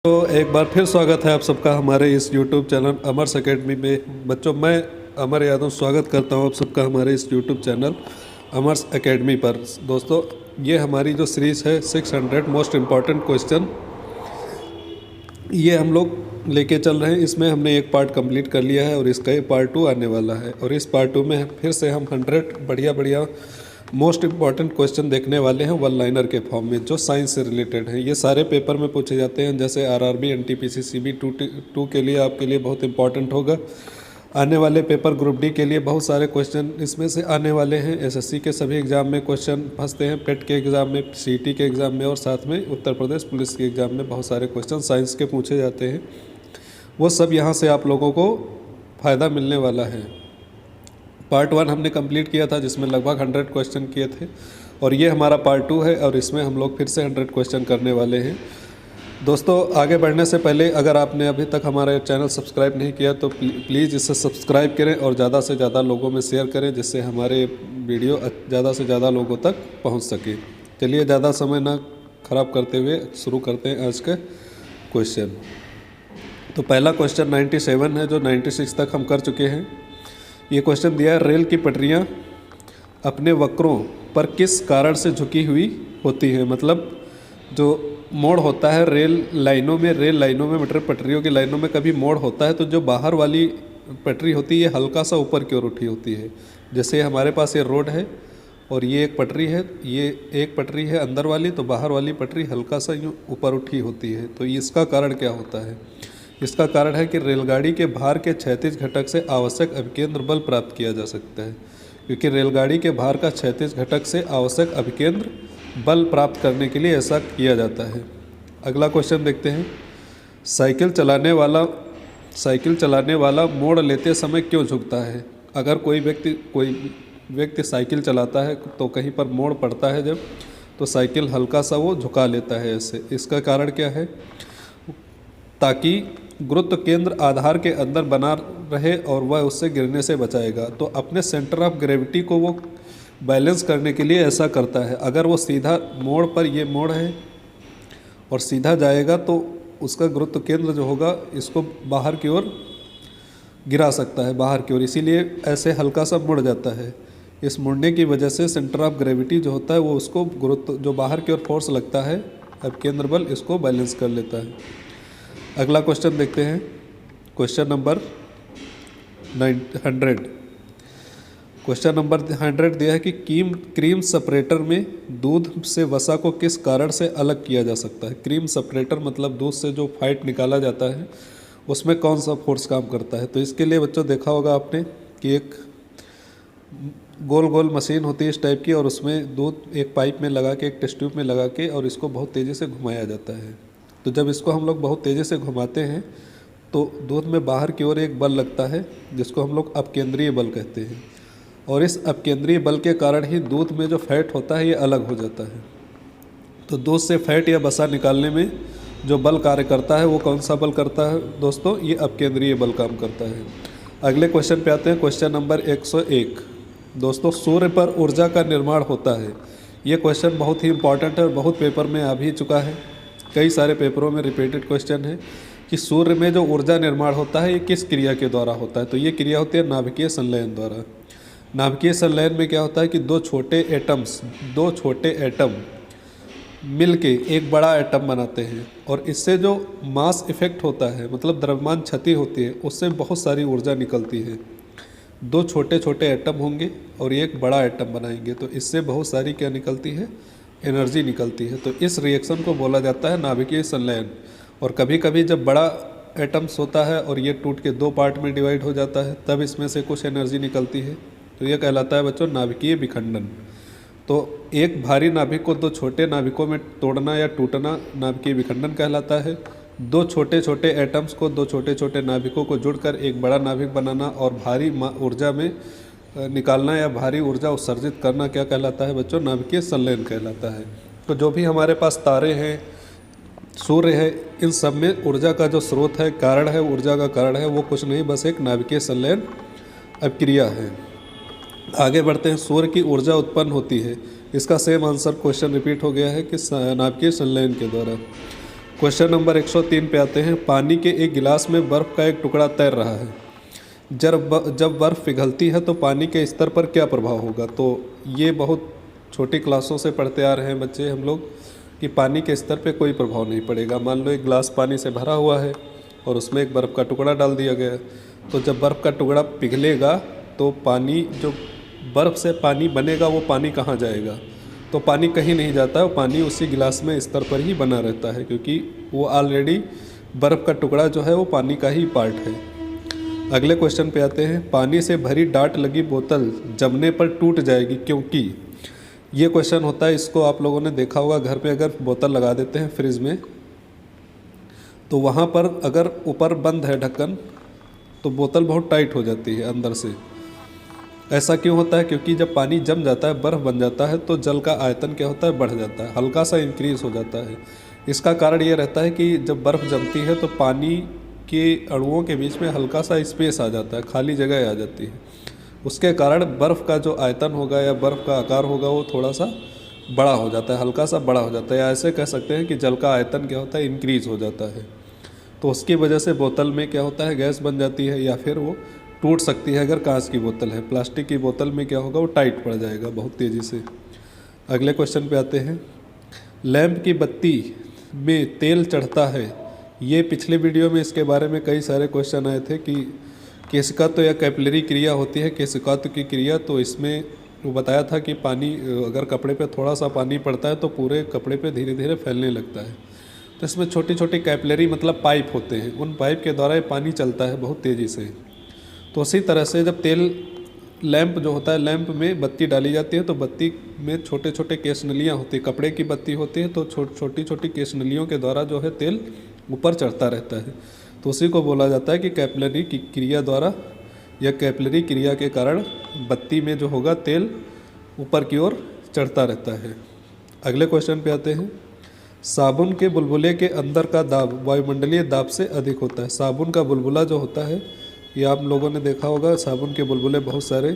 तो एक बार फिर स्वागत है आप सबका हमारे इस YouTube चैनल अमर्स एकेडमी में। बच्चों, मैं अमर यादव स्वागत करता हूं आप सबका हमारे इस YouTube चैनल अमर्स एकेडमी पर। दोस्तों, ये हमारी जो सीरीज़ है 600 मोस्ट इम्पॉर्टेंट क्वेश्चन, ये हम लोग लेके चल रहे हैं। इसमें हमने एक पार्ट कंप्लीट कर लिया है और इसका ये पार्ट 2 आने वाला है। और इस पार्ट 2 में फिर से हम 100 बढ़िया मोस्ट इम्पॉर्टेंट क्वेश्चन देखने वाले हैं वन लाइनर के फॉर्म में, जो साइंस से रिलेटेड हैं। ये सारे पेपर में पूछे जाते हैं, जैसे आरआरबी, एनटीपीसी, सीबी 2 के लिए आपके लिए बहुत इंपॉर्टेंट होगा। आने वाले पेपर ग्रुप डी के लिए बहुत सारे क्वेश्चन इसमें से आने वाले हैं। एसएससी के सभी एग्ज़ाम में क्वेश्चन फंसते हैं, पेट के एग्ज़ाम में, सीईटी के एग्ज़ाम में, और साथ में उत्तर प्रदेश पुलिस के एग्ज़ाम में बहुत सारे क्वेश्चन साइंस के पूछे जाते हैं। वो सब यहाँ से आप लोगों को फ़ायदा मिलने वाला है। पार्ट 1 हमने कंप्लीट किया था, जिसमें लगभग 100 क्वेश्चन किए थे, और ये हमारा पार्ट 2 है और इसमें हम लोग फिर से 100 क्वेश्चन करने वाले हैं। दोस्तों, आगे बढ़ने से पहले अगर आपने अभी तक हमारा चैनल सब्सक्राइब नहीं किया तो प्लीज़ इसे सब्सक्राइब करें और ज़्यादा से ज़्यादा लोगों में शेयर करें, जिससे हमारे वीडियो ज़्यादा से ज़्यादा लोगों तक पहुँच सके। चलिए, ज़्यादा समय ना ख़राब करते हुए शुरू करते हैं आज के क्वेश्चन। तो पहला क्वेश्चन 97 है, जो 96 तक हम कर चुके हैं। ये क्वेश्चन दिया है, रेल की पटरियाँ अपने वक्रों पर किस कारण से झुकी हुई होती हैं। मतलब जो मोड़ होता है रेल लाइनों में मतलब पटरियों की लाइनों में कभी मोड़ होता है, तो जो बाहर वाली पटरी होती है ये हल्का सा ऊपर की ओर उठी होती है। जैसे हमारे पास ये रोड है और ये एक पटरी है, ये एक पटरी है अंदर वाली, तो बाहर वाली पटरी हल्का सा यूँ ऊपर उठी होती है। तो इसका कारण क्या होता है? इसका कारण है कि रेलगाड़ी के भार के क्षैतिज घटक से आवश्यक अभिकेंद्र बल प्राप्त किया जा सकता है, क्योंकि रेलगाड़ी के भार का क्षैतिज घटक से आवश्यक अभिकेंद्र बल प्राप्त करने के लिए ऐसा किया जाता है। अगला क्वेश्चन देखते हैं, साइकिल चलाने वाला मोड़ लेते समय क्यों झुकता है? अगर कोई व्यक्ति साइकिल चलाता है तो कहीं पर मोड़ पड़ता है जब, तो साइकिल हल्का सा वो झुका लेता है ऐसे। इसका कारण क्या है? ताकि गुरुत्व केंद्र आधार के अंदर बना रहे और वह उससे गिरने से बचाएगा। तो अपने सेंटर ऑफ ग्रेविटी को वो बैलेंस करने के लिए ऐसा करता है। अगर वो सीधा मोड़ पर, ये मोड़ है और सीधा जाएगा, तो उसका गुरुत्व केंद्र जो होगा इसको बाहर की ओर गिरा सकता है, बाहर की ओर, इसीलिए ऐसे हल्का सा मुड़ जाता है। इस मुड़ने की वजह से सेंटर ऑफ ग्रेविटी जो होता है वो उसको गुरुत्व, जो बाहर की ओर फोर्स लगता है, अब केंद्र बल, इसको बैलेंस कर लेता है। अगला क्वेश्चन देखते हैं, क्वेश्चन नंबर 100। क्वेश्चन नंबर 100 दिया है कि क्रीम सेपरेटर में दूध से वसा को किस कारण से अलग किया जा सकता है। क्रीम सेपरेटर मतलब दूध से जो फाइट निकाला जाता है उसमें कौन सा फोर्स काम करता है? तो इसके लिए बच्चों देखा होगा आपने कि एक गोल गोल मशीन होती है इस टाइप की, और उसमें दूध एक पाइप में लगा के, एक टेस्ट ट्यूब में लगा के, और इसको बहुत तेज़ी से घुमाया जाता है। तो जब इसको हम लोग बहुत तेज़ी से घुमाते हैं तो दूध में बाहर की ओर एक बल लगता है, जिसको हम लोग अपकेंद्रीय बल कहते हैं, और इस अपकेंद्रीय बल के कारण ही दूध में जो फैट होता है ये अलग हो जाता है। तो दूध से फैट या वसा निकालने में जो बल कार्य करता है वो कौन सा बल करता है दोस्तों? ये अपकेंद्रीय बल काम करता है। अगले क्वेश्चन पे आते हैं, क्वेश्चन नंबर 101। दोस्तों, सूर्य पर ऊर्जा का निर्माण होता है। ये क्वेश्चन बहुत ही इंपॉर्टेंट है और बहुत पेपर में आ भी चुका है, कई सारे पेपरों में रिपीटेड क्वेश्चन है कि सूर्य में जो ऊर्जा निर्माण होता है ये किस क्रिया के द्वारा होता है? तो ये क्रिया होती है नाभिकीय संलयन द्वारा। नाभिकीय संलयन में क्या होता है कि दो छोटे एटम मिलके एक बड़ा एटम बनाते हैं, और इससे जो मास इफेक्ट होता है, मतलब द्रव्यमान क्षति होती है, उससे बहुत सारी ऊर्जा निकलती है। दो छोटे छोटे एटम होंगे और एक बड़ा एटम बनाएंगे, तो इससे बहुत सारी क्या निकलती है? एनर्जी निकलती है। तो इस रिएक्शन को बोला जाता है नाभिकीय संलयन। और कभी कभी जब बड़ा एटम्स होता है और ये टूट के 2 पार्ट में डिवाइड हो जाता है, तब इसमें से कुछ एनर्जी निकलती है, तो ये कहलाता है बच्चों नाभिकीय विखंडन। तो एक भारी नाभिक को 2 छोटे नाभिकों में तोड़ना या टूटना नाभिकीय विखंडन कहलाता है। 2 छोटे छोटे एटम्स को, 2 छोटे छोटे नाभिकों को जुड़कर एक बड़ा नाभिक बनाना और भारी ऊर्जा में निकालना या भारी ऊर्जा उत्सर्जित करना क्या कहलाता है बच्चों? नाभिकीय संलयन कहलाता है। तो जो भी हमारे पास तारे हैं, सूर्य है, इन सब में ऊर्जा का जो स्रोत है, कारण है, ऊर्जा का कारण है, वो कुछ नहीं, बस एक नाभिकीय संलयन अभिक्रिया है। आगे बढ़ते हैं, सूर्य की ऊर्जा उत्पन्न होती है। इसका सेम आंसर क्वेश्चन रिपीट हो गया है कि नाभिकीय संलयन के द्वारा। क्वेश्चन नंबर 103 पे आते हैं। पानी के एक गिलास में बर्फ़ का एक टुकड़ा तैर रहा है। जब बर्फ़ पिघलती है तो पानी के स्तर पर क्या प्रभाव होगा? तो ये बहुत छोटी क्लासों से पढ़ते आ रहे हैं बच्चे हम लोग कि पानी के स्तर पे कोई प्रभाव नहीं पड़ेगा। मान लो एक गिलास पानी से भरा हुआ है और उसमें एक बर्फ़ का टुकड़ा डाल दिया गया है, तो जब बर्फ़ का टुकड़ा पिघलेगा तो पानी, जो बर्फ़ से पानी बनेगा, वो पानी कहाँ जाएगा? तो पानी कहीं नहीं जाता है, वो पानी उसी गिलास में स्तर पर ही बना रहता है, क्योंकि वो ऑलरेडी बर्फ़ का टुकड़ा जो है वो पानी का ही पार्ट है। अगले क्वेश्चन पे आते हैं। पानी से भरी डाट लगी बोतल जमने पर टूट जाएगी क्योंकि? ये क्वेश्चन होता है, इसको आप लोगों ने देखा होगा, घर पे अगर बोतल लगा देते हैं फ्रिज में तो वहाँ पर अगर ऊपर बंद है ढक्कन तो बोतल बहुत टाइट हो जाती है अंदर से। ऐसा क्यों होता है? क्योंकि जब पानी जम जाता है, बर्फ़ बन जाता है, तो जल का आयतन क्या होता है? बढ़ जाता है, हल्का सा इंक्रीज़ हो जाता है। इसका कारण ये रहता है कि जब बर्फ़ जमती है तो पानी के अणुओं के बीच में हल्का सा स्पेस आ जाता है, खाली जगह आ जाती है। उसके कारण बर्फ़ का जो आयतन होगा या बर्फ़ का आकार होगा वो थोड़ा सा बड़ा हो जाता है, हल्का सा बड़ा हो जाता है, या ऐसे कह सकते हैं कि जल का आयतन क्या होता है? इंक्रीज़ हो जाता है। तो उसकी वजह से बोतल में क्या होता है? गैस बन जाती है, या फिर वो टूट सकती है। अगर कांच की बोतल है, प्लास्टिक की बोतल में क्या होगा? वो टाइट पड़ जाएगा बहुत तेज़ी से। अगले क्वेश्चन पे आते हैं। लैंप की बत्ती में तेल चढ़ता है। ये पिछले वीडियो में इसके बारे में कई सारे क्वेश्चन आए थे कि केशिकात्व या कैपिलरी क्रिया होती है, केशिकात्व की क्रिया। तो इसमें वो बताया था कि पानी, अगर कपड़े पे थोड़ा सा पानी पड़ता है तो पूरे कपड़े पे धीरे धीरे फैलने लगता है। तो इसमें छोटी छोटी कैपिलरी मतलब पाइप होते हैं, उन पाइप के द्वारा ये पानी चलता है बहुत तेज़ी से। तो उसी तरह से जब तेल, लैंप जो होता है, लैंप में बत्ती डाली जाती है तो बत्ती में छोटे छोटे केशनलियाँ होती है। कपड़े की बत्ती होती है तो छोटी छोटी केशनलियों के द्वारा जो है तेल ऊपर चढ़ता रहता है। तो उसी को बोला जाता है कि कैपिलरी की क्रिया द्वारा या कैपिलरी क्रिया के कारण बत्ती में जो होगा तेल ऊपर की ओर चढ़ता रहता है। अगले क्वेश्चन पे आते हैं। साबुन के बुलबुले के अंदर का दाब वायुमंडलीय दाब से अधिक होता है। साबुन का बुलबुला जो होता है, ये आप लोगों ने देखा होगा, साबुन के बुलबुले बहुत सारे।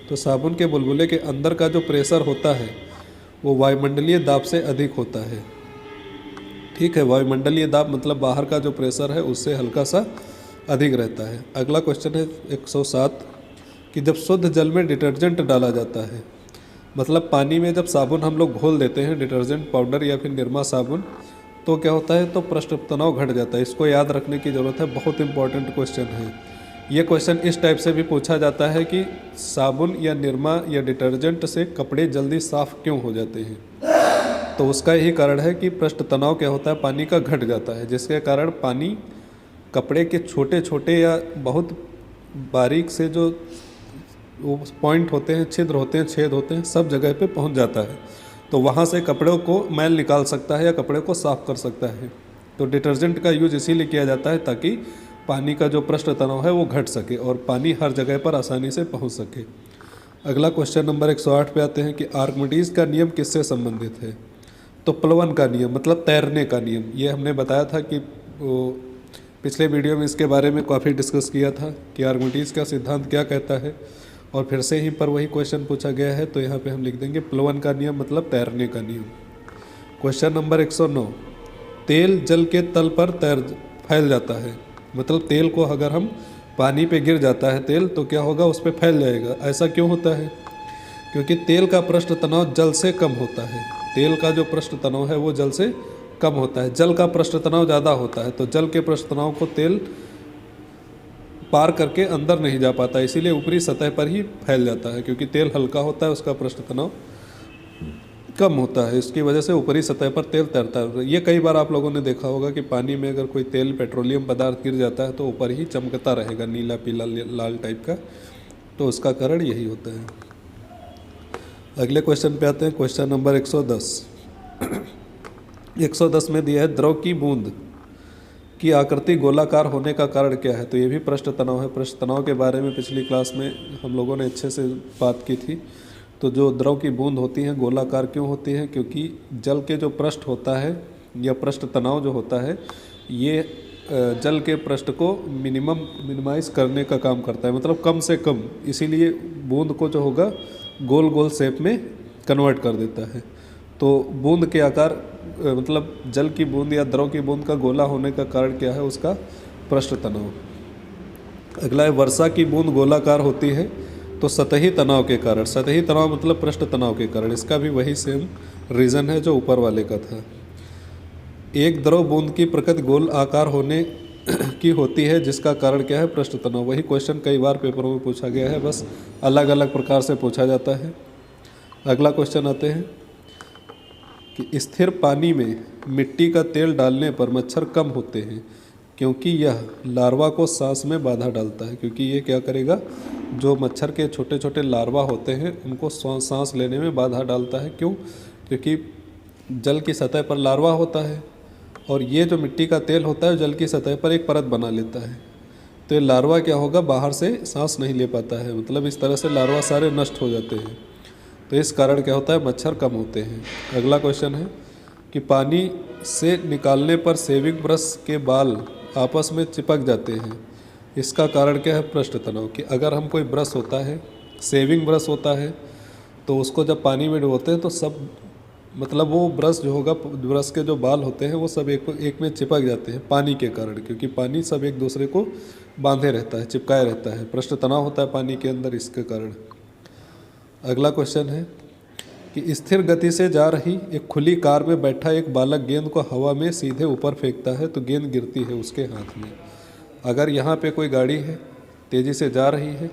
तो साबुन के बुलबुले के अंदर का जो प्रेशर होता है वो वायुमंडलीय दाब से अधिक होता है। ठीक है, वायुमंडलीय दाब मतलब बाहर का जो प्रेशर है उससे हल्का सा अधिक रहता है। अगला क्वेश्चन है 107 कि जब शुद्ध जल में डिटर्जेंट डाला जाता है, मतलब पानी में जब साबुन हम लोग घोल देते हैं, डिटर्जेंट पाउडर या फिर निरमा साबुन, तो क्या होता है? तो पृष्ठ तनाव घट जाता है। इसको याद रखने की ज़रूरत है, बहुत इंपॉर्टेंट क्वेश्चन है ये। क्वेश्चन इस टाइप से भी पूछा जाता है कि साबुन या निरमा या डिटर्जेंट से कपड़े जल्दी साफ़ क्यों हो जाते हैं? तो उसका यही कारण है कि पृष्ठ तनाव क्या होता है? पानी का घट जाता है, जिसके कारण पानी कपड़े के छोटे छोटे या बहुत बारीक से जो वो पॉइंट होते हैं, छिद्र होते हैं, छेद होते हैं, सब जगह पे पहुंच जाता है। तो वहाँ से कपड़ों को मैल निकाल सकता है या कपड़े को साफ़ कर सकता है। तो डिटर्जेंट का यूज इसीलिए किया जाता है ताकि पानी का जो पृष्ठ तनाव है वो घट सके और पानी हर जगह पर आसानी से पहुँच सके। अगला क्वेश्चन नंबर 108 पे आते हैं कि आर्किमिडीज का नियम किससे संबंधित है? तो प्लवन का नियम मतलब तैरने का नियम। ये हमने बताया था कि वो पिछले वीडियो में इसके बारे में काफ़ी डिस्कस किया था कि आर्किमिडीज का सिद्धांत क्या कहता है, और फिर से ही पर वही क्वेश्चन पूछा गया है। तो यहाँ पे हम लिख देंगे प्लवन का नियम मतलब तैरने का नियम। क्वेश्चन नंबर 109 तेल जल के तल पर फैल जाता है, मतलब तेल को अगर हम पानी पे गिर जाता है तेल तो क्या होगा? उस पर फैल जाएगा। ऐसा क्यों होता है? क्योंकि तेल का पृष्ठ तनाव जल से कम होता है। तेल का जो पृष्ठ तनाव है वो जल से कम होता है, जल का पृष्ठ तनाव ज़्यादा होता है। तो जल के पृष्ठ तनाव को तेल पार करके अंदर नहीं जा पाता, इसीलिए ऊपरी सतह पर ही फैल जाता है। क्योंकि तेल हल्का होता है, उसका पृष्ठ तनाव कम होता है, इसकी वजह से ऊपरी सतह पर तेल तैरता है। ये कई बार आप लोगों ने देखा होगा कि पानी में अगर कोई तेल, पेट्रोलियम पदार्थ गिर जाता है तो ऊपर ही चमकता रहेगा, नीला पीला लाल टाइप का। तो उसका कारण यही होता है। अगले क्वेश्चन पे आते हैं, क्वेश्चन नंबर 110 110 में दिया है द्रव की बूंद की आकृति गोलाकार होने का कारण क्या है? तो ये भी पृष्ठ तनाव है। पृष्ठ तनाव के बारे में पिछली क्लास में हम लोगों ने अच्छे से बात की थी। तो जो द्रव की बूंद होती है गोलाकार क्यों होती है? क्योंकि जल के जो पृष्ठ होता है या पृष्ठ तनाव जो होता है ये जल के पृष्ठ को मिनिमाइज करने का काम करता है, मतलब कम से कम, इसीलिए बूंद को जो होगा गोल गोल शेप में कन्वर्ट कर देता है। तो बूंद के आकार मतलब जल की बूंद या द्रव की बूंद का गोला होने का कारण क्या है, उसका पृष्ठ तनाव। अगला है वर्षा की बूंद गोलाकार होती है तो सतही तनाव के कारण। सतही तनाव मतलब पृष्ठ तनाव के कारण, इसका भी वही सेम रीज़न है जो ऊपर वाले का था। एक द्रव बूंद की प्रकृति गोल आकार होने की होती है जिसका कारण क्या है, पृष्ठ तनाव। वही क्वेश्चन कई बार पेपरों में पूछा गया है, बस अलग अलग प्रकार से पूछा जाता है। अगला क्वेश्चन आते हैं कि स्थिर पानी में मिट्टी का तेल डालने पर मच्छर कम होते हैं क्योंकि यह लार्वा को सांस में बाधा डालता है। क्योंकि ये क्या करेगा, जो मच्छर के छोटे छोटे लार्वा होते हैं उनको सांस लेने में बाधा डालता है। क्यों? क्योंकि जल की सतह पर लार्वा होता है और ये जो मिट्टी का तेल होता है जल की सतह पर एक परत बना लेता है, तो ये लार्वा क्या होगा, बाहर से सांस नहीं ले पाता है, मतलब इस तरह से लार्वा सारे नष्ट हो जाते हैं। तो इस कारण क्या होता है, मच्छर कम होते हैं। अगला क्वेश्चन है कि पानी से निकालने पर शेविंग ब्रश के बाल आपस में चिपक जाते हैं, इसका कारण क्या है, पृष्ठ तनाव। कि अगर हम कोई ब्रश होता है, शेविंग ब्रश होता है, तो उसको जब पानी में डुबोते हैं तो सब मतलब वो ब्रश जो होगा, ब्रश के जो बाल होते हैं वो सब एक में चिपक जाते हैं पानी के कारण, क्योंकि पानी सब एक दूसरे को बांधे रहता है, चिपकाए रहता है, पृष्ठ तनाव होता है पानी के अंदर, इसके कारण। अगला क्वेश्चन है कि स्थिर गति से जा रही एक खुली कार में बैठा एक बालक गेंद को हवा में सीधे ऊपर फेंकता है तो गेंद गिरती है उसके हाथ में। अगर यहाँ पे कोई गाड़ी है, तेज़ी से जा रही है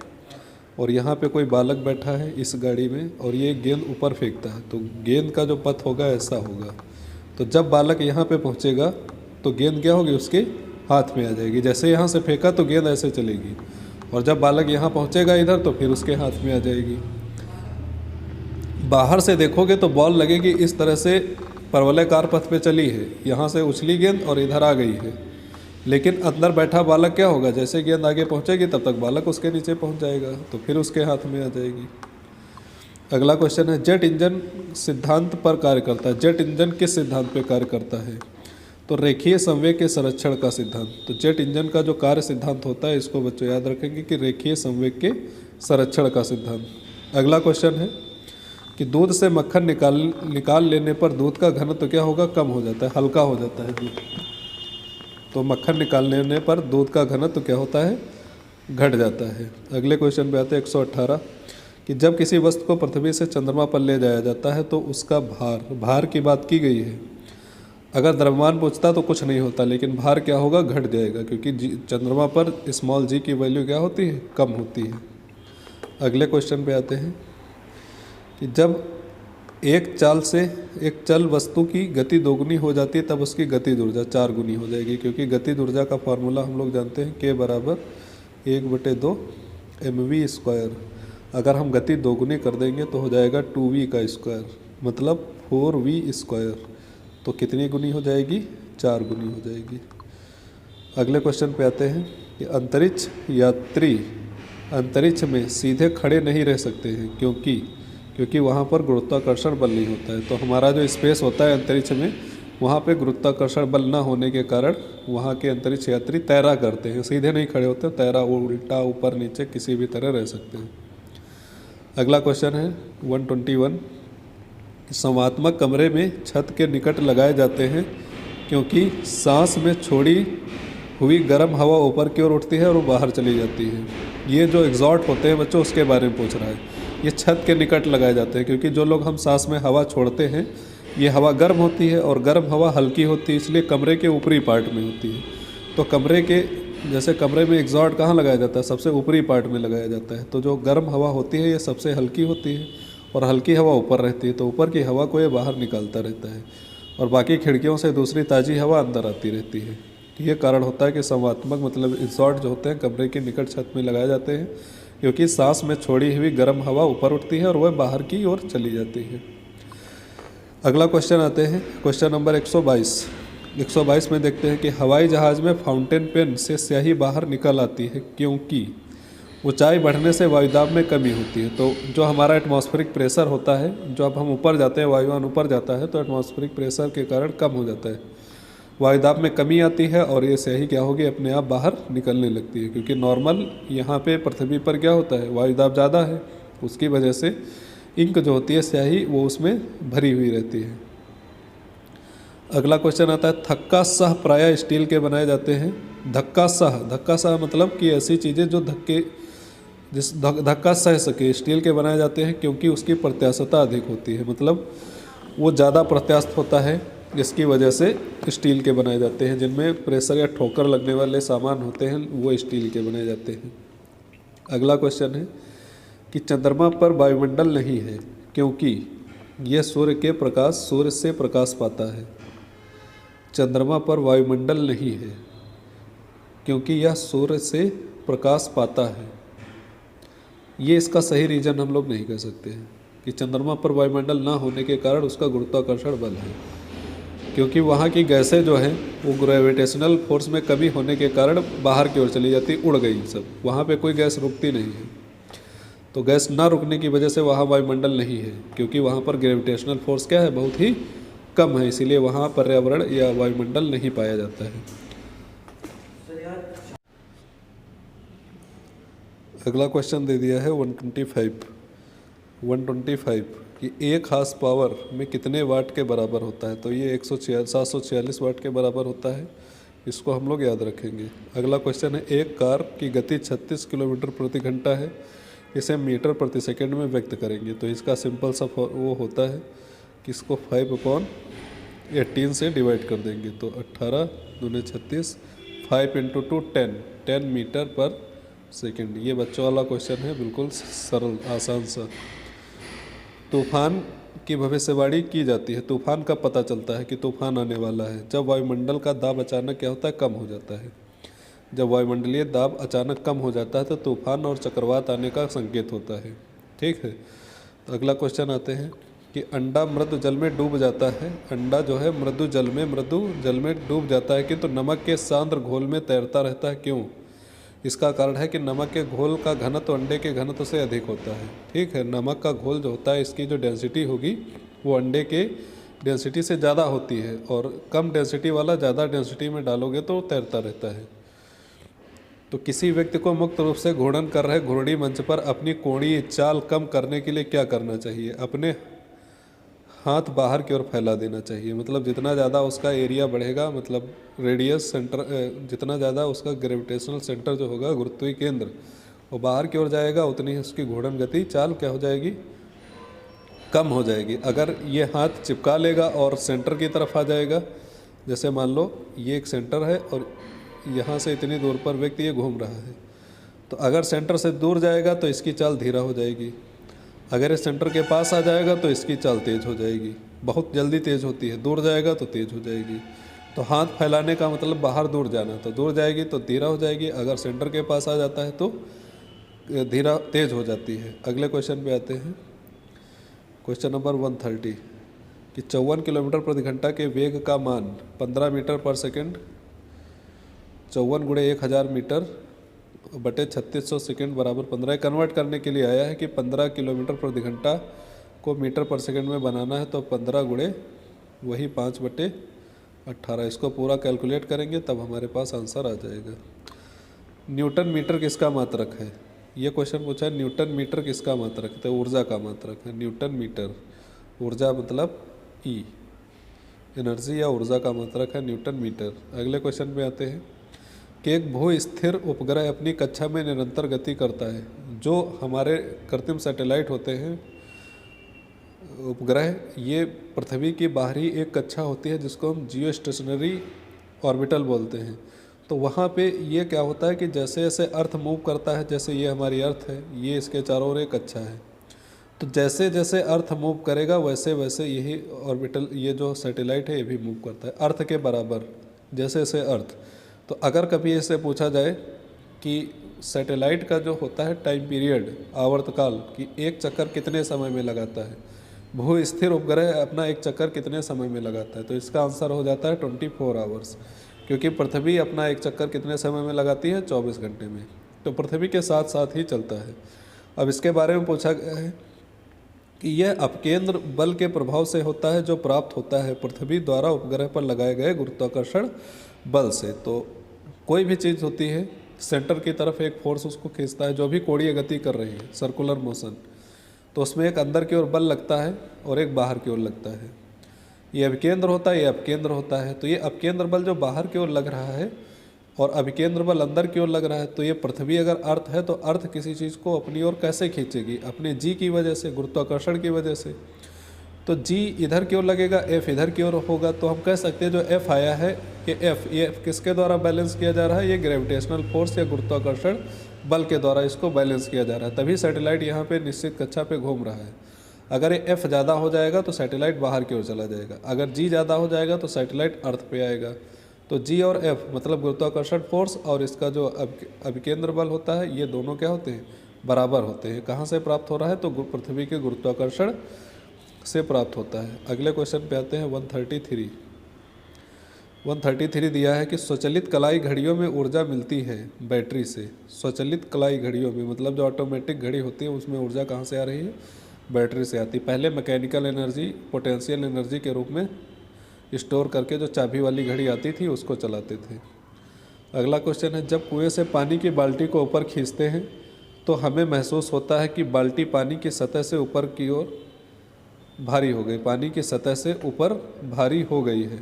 और यहाँ पे कोई बालक बैठा है इस गाड़ी में और ये गेंद ऊपर फेंकता है, तो गेंद का जो पथ होगा ऐसा होगा। तो जब बालक यहाँ पे पहुँचेगा तो गेंद क्या होगी, उसके हाथ में आ जाएगी। जैसे यहाँ से फेंका तो गेंद ऐसे चलेगी, और जब बालक यहाँ पहुँचेगा इधर तो फिर उसके हाथ में आ जाएगी। बाहर से देखोगे तो बॉल लगेगी इस तरह से परवलयकार पथ पे चली है, यहाँ से उछली गेंद और इधर आ गई है, लेकिन अंदर बैठा बालक क्या होगा, जैसे गेंद आगे पहुँचेगी तब तक बालक उसके नीचे पहुँच जाएगा, तो फिर उसके हाथ में आ जाएगी। अगला क्वेश्चन है जेट इंजन सिद्धांत पर कार्य करता है। जेट इंजन किस सिद्धांत पे कार्य करता है, तो रेखीय संवेग के संरक्षण का सिद्धांत। तो जेट इंजन का जो कार्य सिद्धांत होता है इसको बच्चों याद रखेंगे कि रेखीय संवेग के संरक्षण का सिद्धांत। अगला क्वेश्चन है कि दूध से मक्खन निकाल लेने पर दूध का घनत्व क्या होगा, कम हो जाता है, हल्का हो जाता है दूध। तो मक्खन निकाल लेने पर दूध का घनत्व क्या होता है, घट जाता है। अगले क्वेश्चन पे आते हैं 118 कि जब किसी वस्तु को पृथ्वी से चंद्रमा पर ले जाया जाता है तो उसका भार की बात की गई है। अगर द्रव्यमान पूछता तो कुछ नहीं होता, लेकिन भार क्या होगा, घट जाएगा, क्योंकि चंद्रमा पर स्मॉल जी की वैल्यू क्या होती है, कम होती है। अगले क्वेश्चन पे आते हैं कि जब एक चल वस्तु की गति दोगुनी हो जाती है तब उसकी गतिज ऊर्जा 4 गुनी हो जाएगी, क्योंकि गतिज ऊर्जा का फॉर्मूला हम लोग जानते हैं K बराबर 1/2 mv²। अगर हम गति दोगुनी कर देंगे तो हो जाएगा 2v का स्क्वायर, मतलब 4v²। तो कितनी गुनी हो जाएगी, 4 गुनी हो जाएगी। अगले क्वेश्चन पे आते हैं कि अंतरिक्ष यात्री अंतरिक्ष में सीधे खड़े नहीं रह सकते हैं क्योंकि वहाँ पर गुरुत्वाकर्षण बल नहीं होता है। तो हमारा जो स्पेस होता है अंतरिक्ष में, वहाँ पे गुरुत्वाकर्षण बल ना होने के कारण वहाँ के अंतरिक्ष यात्री तैरा करते हैं, सीधे नहीं खड़े होते, तैरा उल्टा ऊपर नीचे किसी भी तरह रह सकते हैं। अगला क्वेश्चन है 121 संवात्मक कमरे में छत के निकट लगाए जाते हैं क्योंकि सांस में छोड़ी हुई गर्म हवा ऊपर की ओर उठती है और वो बाहर चली जाती है। ये जो एग्जॉस्ट होते हैं बच्चों, उसके बारे में पूछ रहा है। ये छत के निकट लगाए जाते हैं क्योंकि जो लोग हम सांस में हवा छोड़ते हैं ये हवा गर्म होती है और गर्म हवा हल्की होती है, इसलिए कमरे के ऊपरी पार्ट में होती है। तो कमरे के जैसे कमरे में एग्जॉस्ट कहाँ लगाया जाता है, सबसे ऊपरी पार्ट में लगाया जाता है। तो जो गर्म हवा होती है ये सबसे हल्की होती है और हल्की हवा ऊपर रहती है, तो ऊपर की हवा को ये बाहर निकालता रहता है और बाकी खिड़कियों से दूसरी ताज़ी हवा अंदर आती रहती है। ये कारण होता है कि संवात्मक मतलब एग्जॉस्ट जो होते हैं कमरे के निकट छत में लगाए जाते हैं क्योंकि सांस में छोड़ी हुई गर्म हवा ऊपर उठती है और वह बाहर की ओर चली जाती है। अगला क्वेश्चन आते हैं क्वेश्चन नंबर 122 में देखते हैं कि हवाई जहाज़ में फाउंटेन पेन से स्याही बाहर निकल आती है क्योंकि ऊंचाई बढ़ने से वायुदाब में कमी होती है। तो जो हमारा एटमॉस्फेरिक प्रेशर होता है, जो अब हम ऊपर जाते हैं, वायुयान ऊपर जाता है, तो एटमॉस्फेरिक प्रेशर के कारण कम हो जाता है, वायुदाब में कमी आती है और ये स्याही क्या होगी, अपने आप बाहर निकलने लगती है। क्योंकि नॉर्मल यहाँ पे पृथ्वी पर क्या होता है, वायुदाब ज़्यादा है, उसकी वजह से इंक जो होती है स्याही वो उसमें भरी हुई रहती है। अगला क्वेश्चन आता है धक्का सह प्रायः स्टील के बनाए जाते हैं। धक्का सह मतलब कि ऐसी चीज़ें जो धक्का सह सके स्टील के बनाए जाते हैं, क्योंकि उसकी प्रत्यास्थता अधिक होती है, मतलब वो ज़्यादा प्रत्यास्थ होता है, जिसकी वजह से स्टील के बनाए जाते हैं। जिनमें प्रेशर या ठोकर लगने वाले सामान होते हैं वो स्टील के बनाए जाते हैं। अगला क्वेश्चन है कि चंद्रमा पर वायुमंडल नहीं है क्योंकि यह सूर्य से प्रकाश पाता है। चंद्रमा पर वायुमंडल नहीं है क्योंकि यह सूर्य से प्रकाश पाता है। ये इसका सही रीज़न हम लोग नहीं कह सकते हैं कि चंद्रमा पर वायुमंडल ना होने के कारण उसका गुरुत्वाकर्षण बल है, क्योंकि वहाँ की गैसें जो हैं वो ग्रेविटेशनल फोर्स में कमी होने के कारण बाहर की ओर चली जाती, उड़ गई सब, वहाँ पे कोई गैस रुकती नहीं है। तो गैस ना रुकने की वजह से वहाँ वायुमंडल नहीं है, क्योंकि वहाँ पर ग्रेविटेशनल फोर्स क्या है, बहुत ही कम है, इसीलिए वहाँ पर्यावरण या वायुमंडल नहीं पाया जाता है। अगला क्वेश्चन दे दिया है 125 कि एक हार्स पावर में कितने वाट के बराबर होता है। तो ये 746 वाट के बराबर होता है, इसको हम लोग याद रखेंगे। अगला क्वेश्चन है एक कार की गति 36 किलोमीटर प्रति घंटा है, इसे मीटर प्रति सेकंड में व्यक्त करेंगे। तो इसका सिंपल सा वो होता है कि इसको 5/18 से डिवाइड कर देंगे, तो 18 दूने 36, 5 × 2 10 मीटर पर सेकंड। ये बच्चों वाला क्वेश्चन है, बिल्कुल सरल आसान सा। तूफान की भविष्यवाणी की जाती है। तूफान का पता चलता है कि तूफान आने वाला है जब वायुमंडल का दाब अचानक क्या होता है, कम हो जाता है। जब वायुमंडलीय दाब अचानक कम हो जाता है तो तूफान और चक्रवात आने का संकेत होता है। ठीक है, तो अगला क्वेश्चन आते हैं कि अंडा मृदु जल में डूब जाता है। अंडा जो है मृदु जल में डूब जाता है, किंतु नमक के सांद्र घोल में तैरता रहता है, क्यों? इसका कारण है कि नमक के घोल का घनत्व अंडे के घनत्व से अधिक होता है। ठीक है, नमक का घोल जो होता है इसकी जो डेंसिटी होगी वो अंडे के डेंसिटी से ज़्यादा होती है, और कम डेंसिटी वाला ज़्यादा डेंसिटी में डालोगे तो तैरता रहता है। तो किसी व्यक्ति को मुक्त रूप से घूर्णन कर रहे घूर्णी मंच पर अपनी कोणीय चाल कम करने के लिए क्या करना चाहिए? अपने हाथ बाहर की ओर फैला देना चाहिए, मतलब जितना ज़्यादा उसका एरिया बढ़ेगा, मतलब रेडियस सेंटर, जितना ज़्यादा उसका ग्रेविटेशनल सेंटर जो होगा, गुरुत्वीय केंद्र, वो बाहर की ओर जाएगा, उतनी उसकी घूर्णन गति चाल क्या हो जाएगी, कम हो जाएगी। अगर ये हाथ चिपका लेगा और सेंटर की तरफ आ जाएगा, जैसे मान लो ये एक सेंटर है और यहाँ से इतनी दूर पर व्यक्ति ये घूम रहा है, तो अगर सेंटर से दूर जाएगा तो इसकी चाल धीरा हो जाएगी, अगर इस सेंटर के पास आ जाएगा तो इसकी चाल तेज़ हो जाएगी, बहुत जल्दी तेज़ होती है, दूर जाएगा तो तेज़ हो जाएगी। तो हाथ फैलाने का मतलब बाहर दूर जाना, तो दूर जाएगी तो धीरा हो जाएगी, अगर सेंटर के पास आ जाता है तो धीरा तेज़ हो जाती है। अगले क्वेश्चन पे आते हैं, क्वेश्चन नंबर 130 कि 54 किलोमीटर प्रति घंटा के वेग का मान 15 मीटर पर सेकंड, 54 × 1000 मीटर बटे 3600 सेकेंड बराबर 15। कन्वर्ट करने के लिए आया है कि 15 किलोमीटर प्रति घंटा को मीटर पर सेकंड में बनाना है, तो 15 × वही 5/18। इसको पूरा कैलकुलेट करेंगे तब हमारे पास आंसर आ जाएगा। न्यूटन मीटर किसका मात्रक है? ये क्वेश्चन पूछा है, न्यूटन मीटर किसका मात्रक है? तो ऊर्जा का मात्रक है। न्यूटन मीटर, ऊर्जा मतलब ई, एनर्जी या ऊर्जा का मात्रक है न्यूटन मीटर। अगले क्वेश्चन पे आते हैं कि एक भू स्थिर उपग्रह अपनी कक्षा में निरंतर गति करता है। जो हमारे कृत्रिम सैटेलाइट होते हैं उपग्रह, ये पृथ्वी की बाहरी एक कक्षा होती है जिसको हम जियो स्टेशनरी ऑर्बिटल बोलते हैं। तो वहाँ पे ये क्या होता है कि जैसे जैसे अर्थ मूव करता है, जैसे ये हमारी अर्थ है, ये इसके चारों ओर एक कक्षा है, तो जैसे जैसे अर्थ मूव करेगा वैसे वैसे यही ऑर्बिटल, ये जो सैटेलाइट है ये भी मूव करता है अर्थ के बराबर, जैसे जैसे अर्थ। तो अगर कभी इससे पूछा जाए कि सैटेलाइट का जो होता है टाइम पीरियड, आवर्तकाल, कि एक चक्कर कितने समय में लगाता है, भू स्थिर उपग्रह अपना एक चक्कर कितने समय में लगाता है, तो इसका आंसर हो जाता है 24 आवर्स, क्योंकि पृथ्वी अपना एक चक्कर कितने समय में लगाती है, 24 घंटे में। तो पृथ्वी के साथ साथ ही चलता है। अब इसके बारे में पूछा गया है कि यह अपकेंद्र बल के प्रभाव से होता है जो प्राप्त होता है पृथ्वी द्वारा उपग्रह पर लगाए गए गुरुत्वाकर्षण बल से। तो कोई भी चीज़ होती है, सेंटर की तरफ एक फोर्स उसको खींचता है, जो भी कोणीय गति कर रही है, सर्कुलर मोशन, तो उसमें एक अंदर की ओर बल लगता है और एक बाहर की ओर लगता है। ये अभिकेंद्र होता है, ये अपकेंद्र होता है। तो ये अपकेंद्र बल जो बाहर की ओर लग रहा है और अभिकेंद्र बल अंदर की ओर लग रहा है, तो ये पृथ्वी अगर अर्थ है तो अर्थ किसी चीज़ को अपनी ओर कैसे खींचेगी? अपने जी की वजह से, गुरुत्वाकर्षण की वजह से। तो जी इधर की ओर लगेगा, एफ इधर की ओर होगा, तो हम कह सकते हैं जो एफ आया है कि ये किसके द्वारा बैलेंस किया जा रहा है? ये ग्रेविटेशनल फोर्स या गुरुत्वाकर्षण बल के द्वारा इसको बैलेंस किया जा रहा है, तभी सैटेलाइट यहाँ पे निश्चित कक्षा पे घूम रहा है। अगर ये एफ ज़्यादा हो जाएगा तो सैटेलाइट बाहर की ओर चला जाएगा, अगर जी ज़्यादा हो जाएगा तो सैटेलाइट अर्थ पे आएगा। तो जी और एफ मतलब गुरुत्वाकर्षण फोर्स और इसका जो अभिकेंद्र बल होता है, ये दोनों क्या होते हैं? बराबर होते हैं। कहाँ से प्राप्त हो रहा है? तो पृथ्वी के गुरुत्वाकर्षण से प्राप्त होता है। अगले क्वेश्चन पे आते हैं 133 दिया है कि स्वचालित कलाई घड़ियों में ऊर्जा मिलती है बैटरी से। स्वचालित कलाई घड़ियों में मतलब जो ऑटोमेटिक घड़ी होती है उसमें ऊर्जा कहाँ से आ रही है? बैटरी से आती। पहले मैकेनिकल एनर्जी पोटेंशियल एनर्जी के रूप में स्टोर करके जो चाबी वाली घड़ी आती थी उसको चलाते थे। अगला क्वेश्चन है, जब कुएं से पानी की बाल्टी को ऊपर खींचते हैं तो हमें महसूस होता है कि बाल्टी पानी की सतह से ऊपर की ओर भारी हो गई। पानी की सतह से ऊपर भारी हो गई है।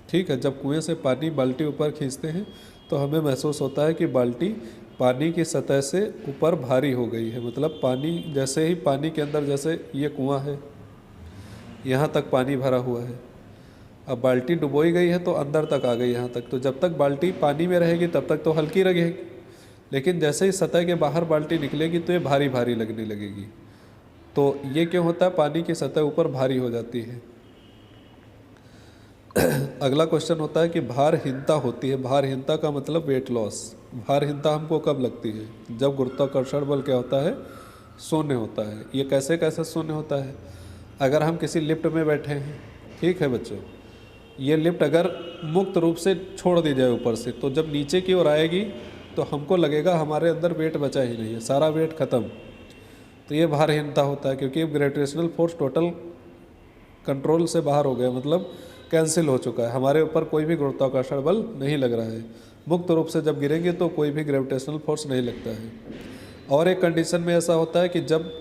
ठीक है, जब कुएं से पानी बाल्टी ऊपर खींचते हैं तो हमें महसूस होता है कि बाल्टी पानी की सतह से ऊपर भारी हो गई है। मतलब पानी जैसे ही पानी के अंदर, जैसे ये कुआं है, यहाँ तक पानी भरा हुआ है, अब बाल्टी डुबोई गई है तो अंदर तक आ गई यहाँ तक। तो जब तक बाल्टी पानी में रहेगी तब तक तो हल्की रहेगी, लेकिन जैसे ही सतह के बाहर बाल्टी निकलेगी तो ये भारी भारी लगने लगेगी। तो ये क्यों होता है? पानी की सतह ऊपर भारी हो जाती है। अगला क्वेश्चन होता है कि भारहीनता होती है। भारहीनता का मतलब वेट लॉस। भारहीनता हमको कब लगती है? जब गुरुत्वाकर्षण बल क्या होता है? शून्य होता है। ये कैसे कैसे शून्य होता है? अगर हम किसी लिफ्ट में बैठे हैं, ठीक है बच्चों, ये लिफ्ट अगर मुक्त रूप से छोड़ दी जाए ऊपर से, तो जब नीचे की ओर आएगी तो हमको लगेगा हमारे अंदर वेट बचा ही नहीं है, सारा वेट खत्म। तो ये भारहीनता होता है, क्योंकि ग्रेविटेशनल फोर्स टोटल कंट्रोल से बाहर हो गया, मतलब कैंसिल हो चुका है। हमारे ऊपर कोई भी गुरुत्वाकर्षण बल नहीं लग रहा है। मुक्त रूप से जब गिरेंगे तो कोई भी ग्रेविटेशनल फोर्स नहीं लगता है। और एक कंडीशन में ऐसा होता है कि जब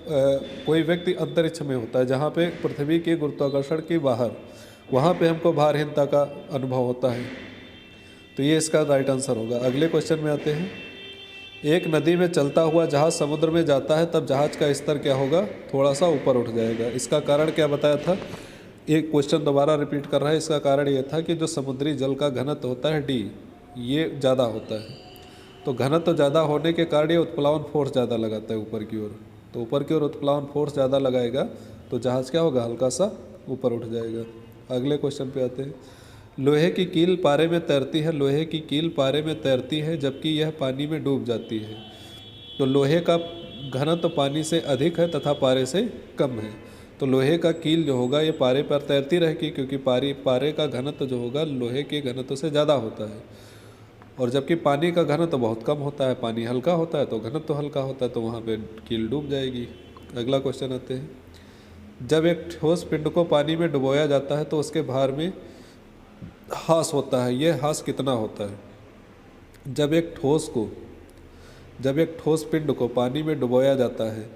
कोई व्यक्ति अंतरिक्ष में होता है, जहाँ पे पृथ्वी के गुरुत्वाकर्षण के बाहर, वहाँ पे हमको भारहीनता का अनुभव होता है। तो ये इसका राइट आंसर होगा। अगले क्वेश्चन में आते हैं, एक नदी में चलता हुआ जहाज समुद्र में जाता है तब जहाज का स्तर क्या होगा? थोड़ा सा ऊपर उठ जाएगा। इसका कारण क्या बताया था? एक क्वेश्चन दोबारा रिपीट कर रहा है। इसका कारण ये था कि जो समुद्री जल का घनत्व होता है डी, ये ज़्यादा होता है। तो घनत्व ज़्यादा होने के कारण ये उत्प्लावन फोर्स ज़्यादा लगाता है ऊपर की ओर। तो ऊपर की ओर उत्प्लावन फोर्स ज़्यादा लगाएगा तो जहाज़ क्या होगा? हल्का सा ऊपर उठ जाएगा। अगले क्वेश्चन पे आते हैं, लोहे की कील पारे में तैरती है। लोहे की कील पारे में तैरती है जबकि यह पानी में डूब जाती है। तो लोहे का घनत्व पानी से अधिक है तथा पारे से कम है। तो लोहे का कील जो होगा ये पारे पर तैरती रहेगी, क्योंकि पारे का घनत्व जो होगा लोहे के घनत्व से ज़्यादा होता है। और जबकि पानी का घनत्व बहुत कम होता है, पानी हल्का होता है तो घनत्व हल्का होता है, तो वहाँ पे कील डूब जाएगी। अगला क्वेश्चन आते हैं, जब एक ठोस पिंड को पानी में डुबोया जाता है तो उसके भार में ह्रास होता है। यह ह्रास कितना होता है? जब एक ठोस पिंड को पानी में डुबोया जाता है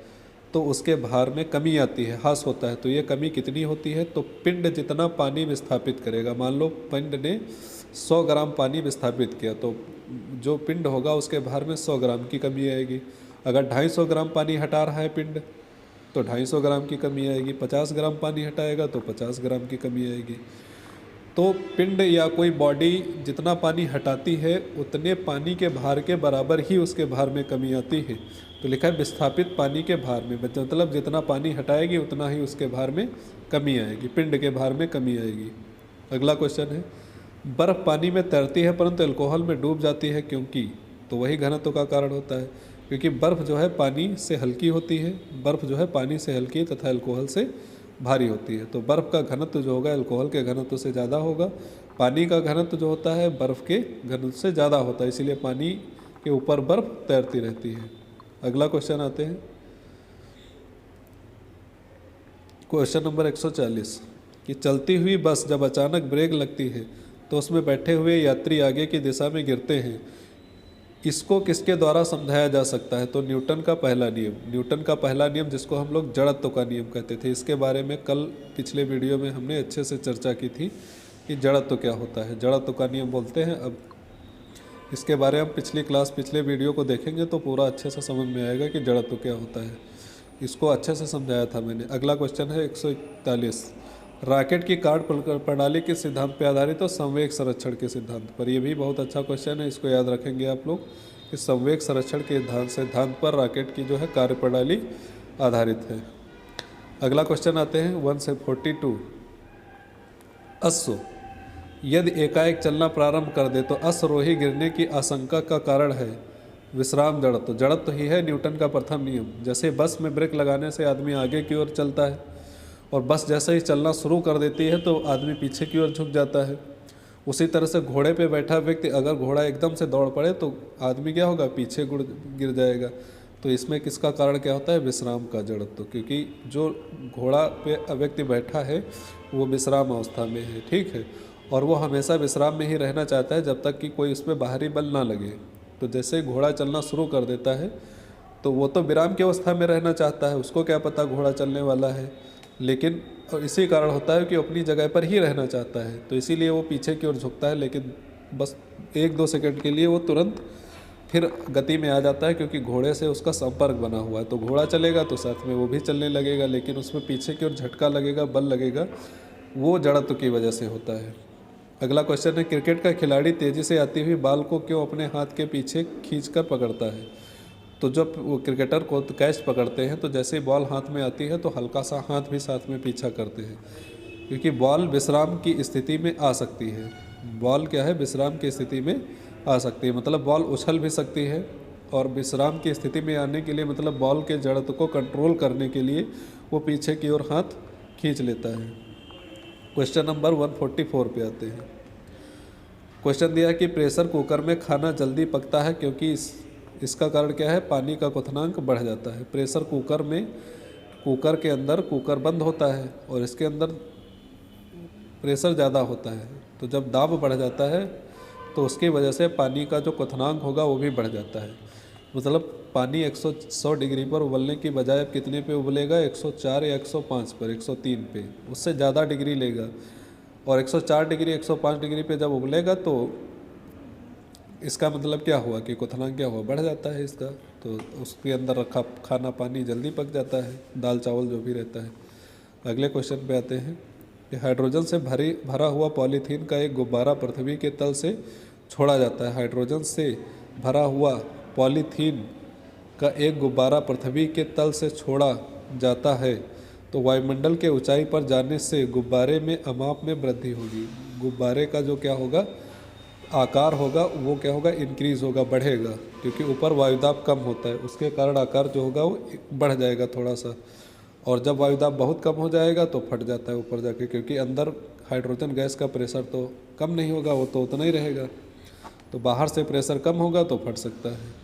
तो उसके भार में कमी आती है, ह्रास होता है। तो ये कमी कितनी होती है? तो पिंड जितना पानी विस्थापित करेगा, मान लो पिंड ने 100 ग्राम पानी विस्थापित किया तो जो पिंड होगा उसके भार में 100 ग्राम की कमी आएगी। अगर 250 ग्राम पानी हटा रहा है पिंड तो 250 ग्राम की कमी आएगी। 50 ग्राम पानी हटाएगा तो 50 ग्राम की कमी आएगी। तो पिंड या कोई बॉडी जितना पानी हटाती है उतने पानी के भार के बराबर ही उसके भार में कमी आती है। तो लिखा है विस्थापित पानी के भार में, मतलब जितना पानी हटाएगी उतना ही उसके भार में कमी आएगी, पिंड के भार में कमी आएगी। अगला क्वेश्चन है, बर्फ़ पानी में तैरती है परंतु अल्कोहल में डूब जाती है क्योंकि? तो वही घनत्व का कारण होता है, क्योंकि बर्फ़ जो है पानी से हल्की होती है। बर्फ़ जो है पानी से हल्की तथा अल्कोहल से भारी होती है। तो बर्फ़ का घनत्व जो होगा अल्कोहल के घनत्व से ज़्यादा होगा। पानी का घनत्व जो होता है बर्फ़ के घनत्व से ज़्यादा होता है, इसीलिए पानी के ऊपर बर्फ़ तैरती रहती है। अगला क्वेश्चन आते हैं, क्वेश्चन नंबर 140 कि चलती हुई बस जब अचानक ब्रेक लगती है तो उसमें बैठे हुए यात्री आगे की दिशा में गिरते हैं। इसको किसके द्वारा समझाया जा सकता है? तो न्यूटन का पहला नियम, न्यूटन का पहला नियम जिसको हम लोग जड़त्व का नियम कहते थे। इसके बारे में कल पिछले वीडियो में हमने अच्छे से चर्चा की थी कि जड़त्व क्या होता है, जड़त्व का नियम बोलते हैं। अब इसके बारे में पिछली क्लास पिछले वीडियो को देखेंगे तो पूरा अच्छे से समझ में आएगा कि जड़त्व क्या होता है। इसको अच्छे से समझाया था मैंने। अगला क्वेश्चन है 141, रॉकेट की कार्य प्रणाली के सिद्धांत पर आधारित और संवेग संरक्षण के सिद्धांत पर। यह भी बहुत अच्छा क्वेश्चन है, इसको याद रखेंगे आप लोग कि संवेग संरक्षण के सिद्धांत पर रॉकेट की जो है कार्यप्रणाली आधारित है। अगला क्वेश्चन आते हैं 142, अश्व यदि एकाएक चलना प्रारंभ कर दे तो अश्वरोही गिरने की आशंका का कारण है विश्राम जड़त्व। जड़त्व ही है न्यूटन का प्रथम नियम। जैसे बस में ब्रेक लगाने से आदमी आगे की ओर चलता है और बस जैसे ही चलना शुरू कर देती है तो आदमी पीछे की ओर झुक जाता है। उसी तरह से घोड़े पे बैठा व्यक्ति अगर घोड़ा एकदम से दौड़ पड़े तो आदमी क्या होगा, पीछे गिर जाएगा। तो इसमें किसका कारण क्या होता है? विश्राम का जड़त्व, क्योंकि जो घोड़ा पे व्यक्ति बैठा है वो विश्राम अवस्था में है, ठीक है, और वो हमेशा विश्राम में ही रहना चाहता है जब तक कि कोई उसमें बाहरी बल ना लगे। तो जैसे ही घोड़ा चलना शुरू कर देता है तो वो तो विराम की अवस्था में रहना चाहता है, उसको क्या पता घोड़ा चलने वाला है, लेकिन और इसी कारण होता है कि अपनी जगह पर ही रहना चाहता है, तो इसीलिए वो पीछे की ओर झुकता है। लेकिन बस 1-2 सेकंड के लिए वो तुरंत फिर गति में आ जाता है, क्योंकि घोड़े से उसका संपर्क बना हुआ है। तो घोड़ा चलेगा तो साथ में वो भी चलने लगेगा, लेकिन उसमें पीछे की ओर झटका लगेगा, बल लगेगा, वो जड़त्व की वजह से होता है। अगला क्वेश्चन है, क्रिकेट का खिलाड़ी तेज़ी से आती हुई बॉल को क्यों अपने हाथ के पीछे खींचकर पकड़ता है? तो जब वो क्रिकेटर को कैच पकड़ते हैं तो जैसे ही बॉल हाथ में आती है तो हल्का सा हाथ भी साथ में पीछा करते हैं, क्योंकि बॉल विश्राम की स्थिति में आ सकती है। बॉल क्या है? विश्राम की स्थिति में आ सकती है, मतलब बॉल उछल भी सकती है। और विश्राम की स्थिति में आने के लिए मतलब बॉल के जड़त्व को कंट्रोल करने के लिए वो पीछे की ओर हाथ खींच लेता है। क्वेश्चन नंबर 144 पे आते हैं। क्वेश्चन दिया है कि प्रेशर कुकर में खाना जल्दी पकता है क्योंकि इसका कारण क्या है? पानी का क्वथनांक बढ़ जाता है। प्रेशर कुकर में कुकर के अंदर कुकर बंद होता है और इसके अंदर प्रेशर ज़्यादा होता है, तो जब दाब बढ़ जाता है तो उसकी वजह से पानी का जो क्वथनांक होगा वो भी बढ़ जाता है। मतलब पानी 100 डिग्री पर उबलने की बजाय अब कितने पे उबलेगा? 104 या 105 पर, 103 पे, उससे ज़्यादा डिग्री लेगा। और 104 डिग्री 105 डिग्री पे जब उबलेगा तो इसका मतलब क्या हुआ कि क्वथनांक क्या हुआ? बढ़ जाता है इसका, तो उसके अंदर रखा खाना पानी जल्दी पक जाता है, दाल चावल जो भी रहता है। अगले क्वेश्चन पे आते हैं कि हाइड्रोजन से भरा हुआ पॉलीथीन का एक गुब्बारा पृथ्वी के तल से छोड़ा जाता है। हाइड्रोजन से भरा हुआ पॉलीथीन का एक गुब्बारा पृथ्वी के तल से छोड़ा जाता है तो वायुमंडल के ऊंचाई पर जाने से गुब्बारे में अमाप में वृद्धि होगी। गुब्बारे का जो क्या होगा? आकार होगा वो क्या होगा? इंक्रीज़ होगा, बढ़ेगा, क्योंकि ऊपर वायुदाब कम होता है, उसके कारण आकार जो होगा वो बढ़ जाएगा थोड़ा सा। और जब वायुदाब बहुत कम हो जाएगा तो फट जाता है ऊपर जाके, क्योंकि अंदर हाइड्रोजन गैस का प्रेशर तो कम नहीं होगा, वो तो उतना ही रहेगा। तो बाहर से प्रेशर कम होगा तो फट सकता है।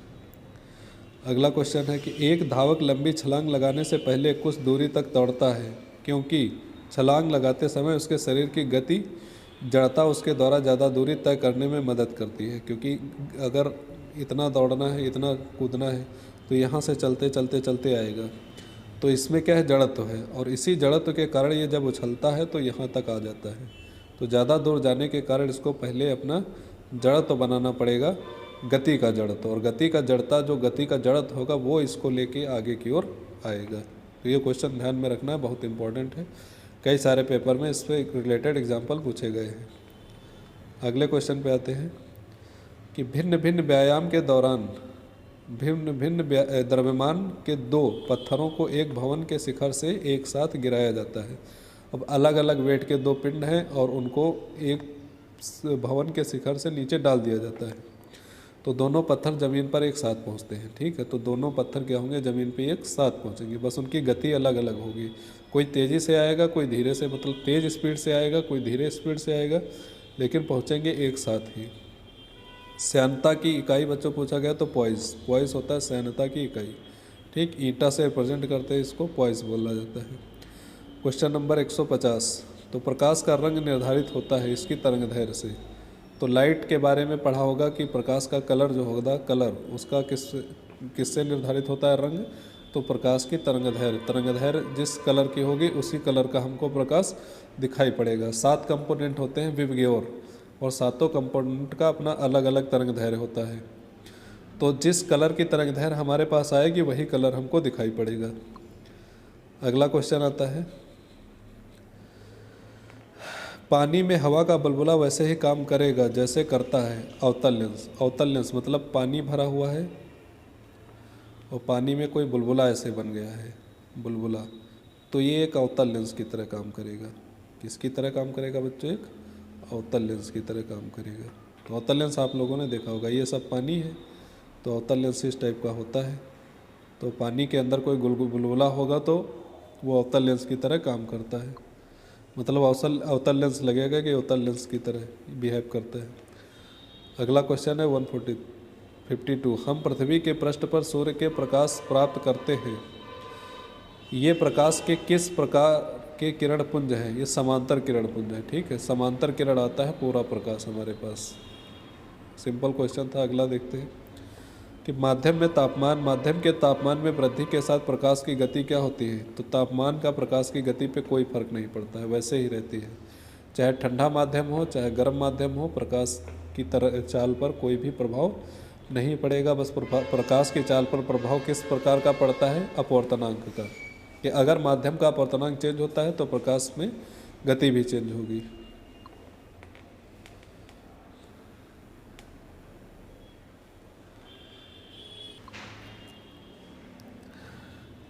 अगला क्वेश्चन है कि एक धावक लंबी छलांग लगाने से पहले कुछ दूरी तक दौड़ता है क्योंकि छलांग लगाते समय उसके शरीर की गति जड़ता उसके द्वारा ज़्यादा दूरी तय करने में मदद करती है। क्योंकि अगर इतना दौड़ना है, इतना कूदना है, तो यहाँ से चलते चलते चलते आएगा, तो इसमें क्या है? जड़त्व है, और इसी जड़त्व के कारण ये जब उछलता है तो यहाँ तक आ जाता है। तो ज़्यादा दूर जाने के कारण इसको पहले अपना जड़त्व बनाना पड़ेगा, गति का जड़त्व, और गति का जड़ता जो गति का जड़त्व होगा वो इसको लेके आगे की ओर आएगा। तो ये क्वेश्चन ध्यान में रखना है, बहुत इंपॉर्टेंट है, कई सारे पेपर में इस पर रिलेटेड एग्जाम्पल पूछे गए हैं। अगले क्वेश्चन पे आते हैं कि भिन्न भिन्न व्यायाम के दौरान भिन्न भिन्न द्रव्यमान के 2 पत्थरों को एक भवन के शिखर से एक साथ गिराया जाता है। अब अलग अलग वेट के 2 पिंड हैं और उनको एक भवन के शिखर से नीचे डाल दिया जाता है, तो दोनों पत्थर ज़मीन पर एक साथ पहुंचते हैं, ठीक है। तो दोनों पत्थर क्या होंगे? ज़मीन पे एक साथ पहुंचेंगे, बस उनकी गति अलग अलग होगी। कोई तेज़ी से आएगा, कोई धीरे से, मतलब तेज़ स्पीड से आएगा, कोई धीरे स्पीड से आएगा, लेकिन पहुंचेंगे एक साथ ही। श्यानता की इकाई बच्चों पूछा गया तो पॉइस होता है श्यानता की इकाई, ठीक। ईटा से रिप्रेजेंट करते हैं, इसको पॉइस बोला जाता है। क्वेश्चन नंबर 150, तो प्रकाश का रंग निर्धारित होता है इसकी तरंगदैर्घ्य से। तो लाइट के बारे में पढ़ा होगा कि प्रकाश का कलर जो होगा, कलर उसका किससे निर्धारित होता है रंग, तो प्रकाश की तरंगदैर्घ्य जिस कलर की होगी उसी कलर का हमको प्रकाश दिखाई पड़ेगा। 7 कंपोनेंट होते हैं विबग्योर, और सातों कंपोनेंट का अपना अलग अलग तरंगदैर्घ्य होता है। तो जिस कलर की तरंगदैर्घ्य हमारे पास आएगी वही कलर हमको दिखाई पड़ेगा। अगला क्वेश्चन आता है, पानी में हवा का बुलबुला वैसे ही काम करेगा जैसे करता है अवतल लेंस। अवतल लेंस मतलब पानी भरा हुआ है और पानी में कोई बुलबुला ऐसे बन गया है, बुलबुला, तो ये एक अवतल लेंस की तरह काम करेगा। किसकी तरह काम करेगा बच्चों? एक अवतल लेंस की तरह काम करेगा। तो अवतल लेंस आप लोगों ने देखा होगा, ये सब पानी है तो अवतल लेंस इस टाइप का होता है। तो पानी के अंदर कोई बुलबुला होगा तो वो अवतल लेंस की तरह काम करता है, मतलब अवतल लेंस लगेगा कि अवतल लेंस की तरह बिहेव करता है। अगला क्वेश्चन है 152, हम पृथ्वी के पृष्ठ पर सूर्य के प्रकाश प्राप्त करते हैं, ये प्रकाश के किस प्रकार के किरण पुंज हैं? ये समांतर किरण पुंज है। ठीक है, समांतर किरण आता है पूरा प्रकाश हमारे पास। सिंपल क्वेश्चन था। अगला देखते हैं कि माध्यम के तापमान में वृद्धि के साथ प्रकाश की गति क्या होती है? तो तापमान का प्रकाश की गति पे कोई फर्क नहीं पड़ता है, वैसे ही रहती है। चाहे ठंडा माध्यम हो चाहे गर्म माध्यम हो, प्रकाश की तरह चाल पर कोई भी प्रभाव नहीं पड़ेगा। बस प्रकाश की चाल पर प्रभाव किस प्रकार का पड़ता है? अपवर्तनांक का, कि अगर माध्यम का अपवर्तनांक चेंज होता है तो प्रकाश में गति भी चेंज होगी।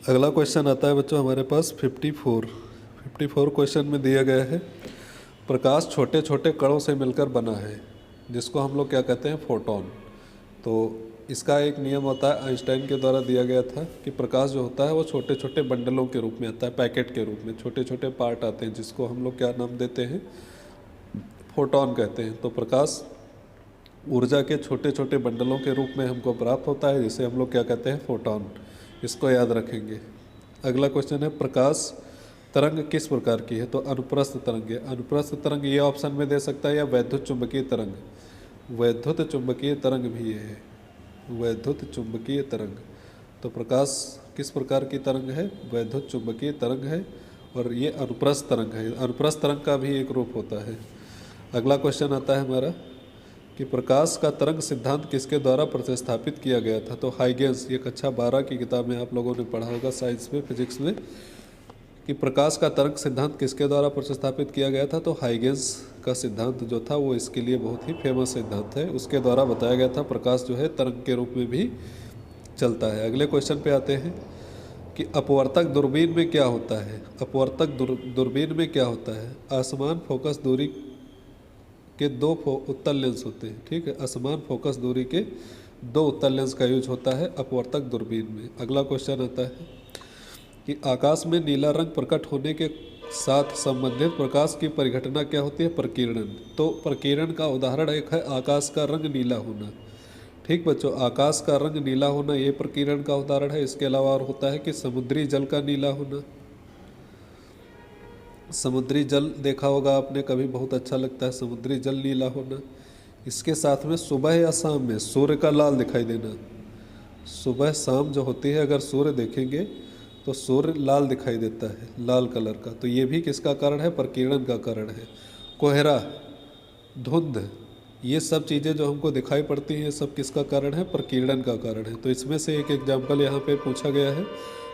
अगला क्वेश्चन आता है बच्चों हमारे पास 54 क्वेश्चन में दिया गया है, प्रकाश छोटे छोटे कणों से मिलकर बना है जिसको हम लोग क्या कहते हैं? फोटोन। तो इसका एक नियम होता है, आइंस्टाइन के द्वारा दिया गया था कि प्रकाश जो होता है वो छोटे छोटे बंडलों के रूप में आता है, पैकेट के रूप में छोटे छोटे पार्ट आते हैं जिसको हम लोग क्या नाम देते हैं? फोटोन कहते हैं। तो प्रकाश ऊर्जा के छोटे छोटे बंडलों के रूप में हमको प्राप्त होता है, जिसे हम लोग क्या कहते हैं? फोटोन। इसको याद रखेंगे। अगला क्वेश्चन है, प्रकाश तरंग किस प्रकार की है? तो अनुप्रस्थ तरंग है। अनुप्रस्थ तरंग ये ऑप्शन में दे सकता है, या वैद्युत चुंबकीय तरंग। वैद्युत चुंबकीय तरंग भी ये है, वैद्युत चुंबकीय तरंग। तो प्रकाश किस प्रकार की तरंग है? वैद्युत चुंबकीय तरंग है, और ये अनुप्रस्थ तरंग है। अनुप्रस्थ तरंग का भी एक रूप होता है। अगला क्वेश्चन आता है हमारा कि प्रकाश का तरंग सिद्धांत किसके द्वारा प्रतिस्थापित किया गया था? तो हाइगेंस। ये कक्षा 12 की किताब में आप लोगों ने पढ़ा होगा, साइंस में, फिजिक्स में, कि प्रकाश का तरंग सिद्धांत किसके द्वारा प्रतिस्थापित किया गया था? तो हाइगेंस का सिद्धांत जो था वो इसके लिए बहुत ही फेमस सिद्धांत है। उसके द्वारा बताया गया था प्रकाश जो है तरंग के रूप में भी चलता है। अगले क्वेश्चन पे आते हैं कि अपवर्तक दूरबीन में क्या होता है? अपवर्तक दूरबीन में क्या होता है? असमान फोकस दूरी के 2 उत्तल लेंस होते हैं। ठीक है, असमान फोकस दूरी के 2 उत्तल लेंस का यूज होता है अपवर्तक दूरबीन में। अगला क्वेश्चन आता है कि आकाश में नीला रंग प्रकट होने के साथ संबंधित प्रकाश की परिघटना क्या होती है? प्रकीर्णन। तो प्रकीर्णन का उदाहरण एक है आकाश का रंग नीला होना। ठीक बच्चों, आकाश का रंग नीला होना ये प्रकीर्णन का उदाहरण है। इसके अलावा और होता है कि समुद्री जल का नीला होना। समुद्री जल देखा होगा आपने कभी, बहुत अच्छा लगता है समुद्री जल नीला होना। इसके साथ में सुबह या शाम में सूर्य का लाल दिखाई देना। सुबह शाम जो होती है अगर सूर्य देखेंगे तो सूर्य लाल दिखाई देता है, लाल कलर का। तो ये भी किसका कारण है? प्रकीर्णन का कारण है। कोहरा, धुंध, ये सब चीज़ें जो हमको दिखाई पड़ती हैं, सब किसका कारण है? प्रकीर्णन का कारण है। तो इसमें से एक एग्जाम्पल यहाँ पे पूछा गया है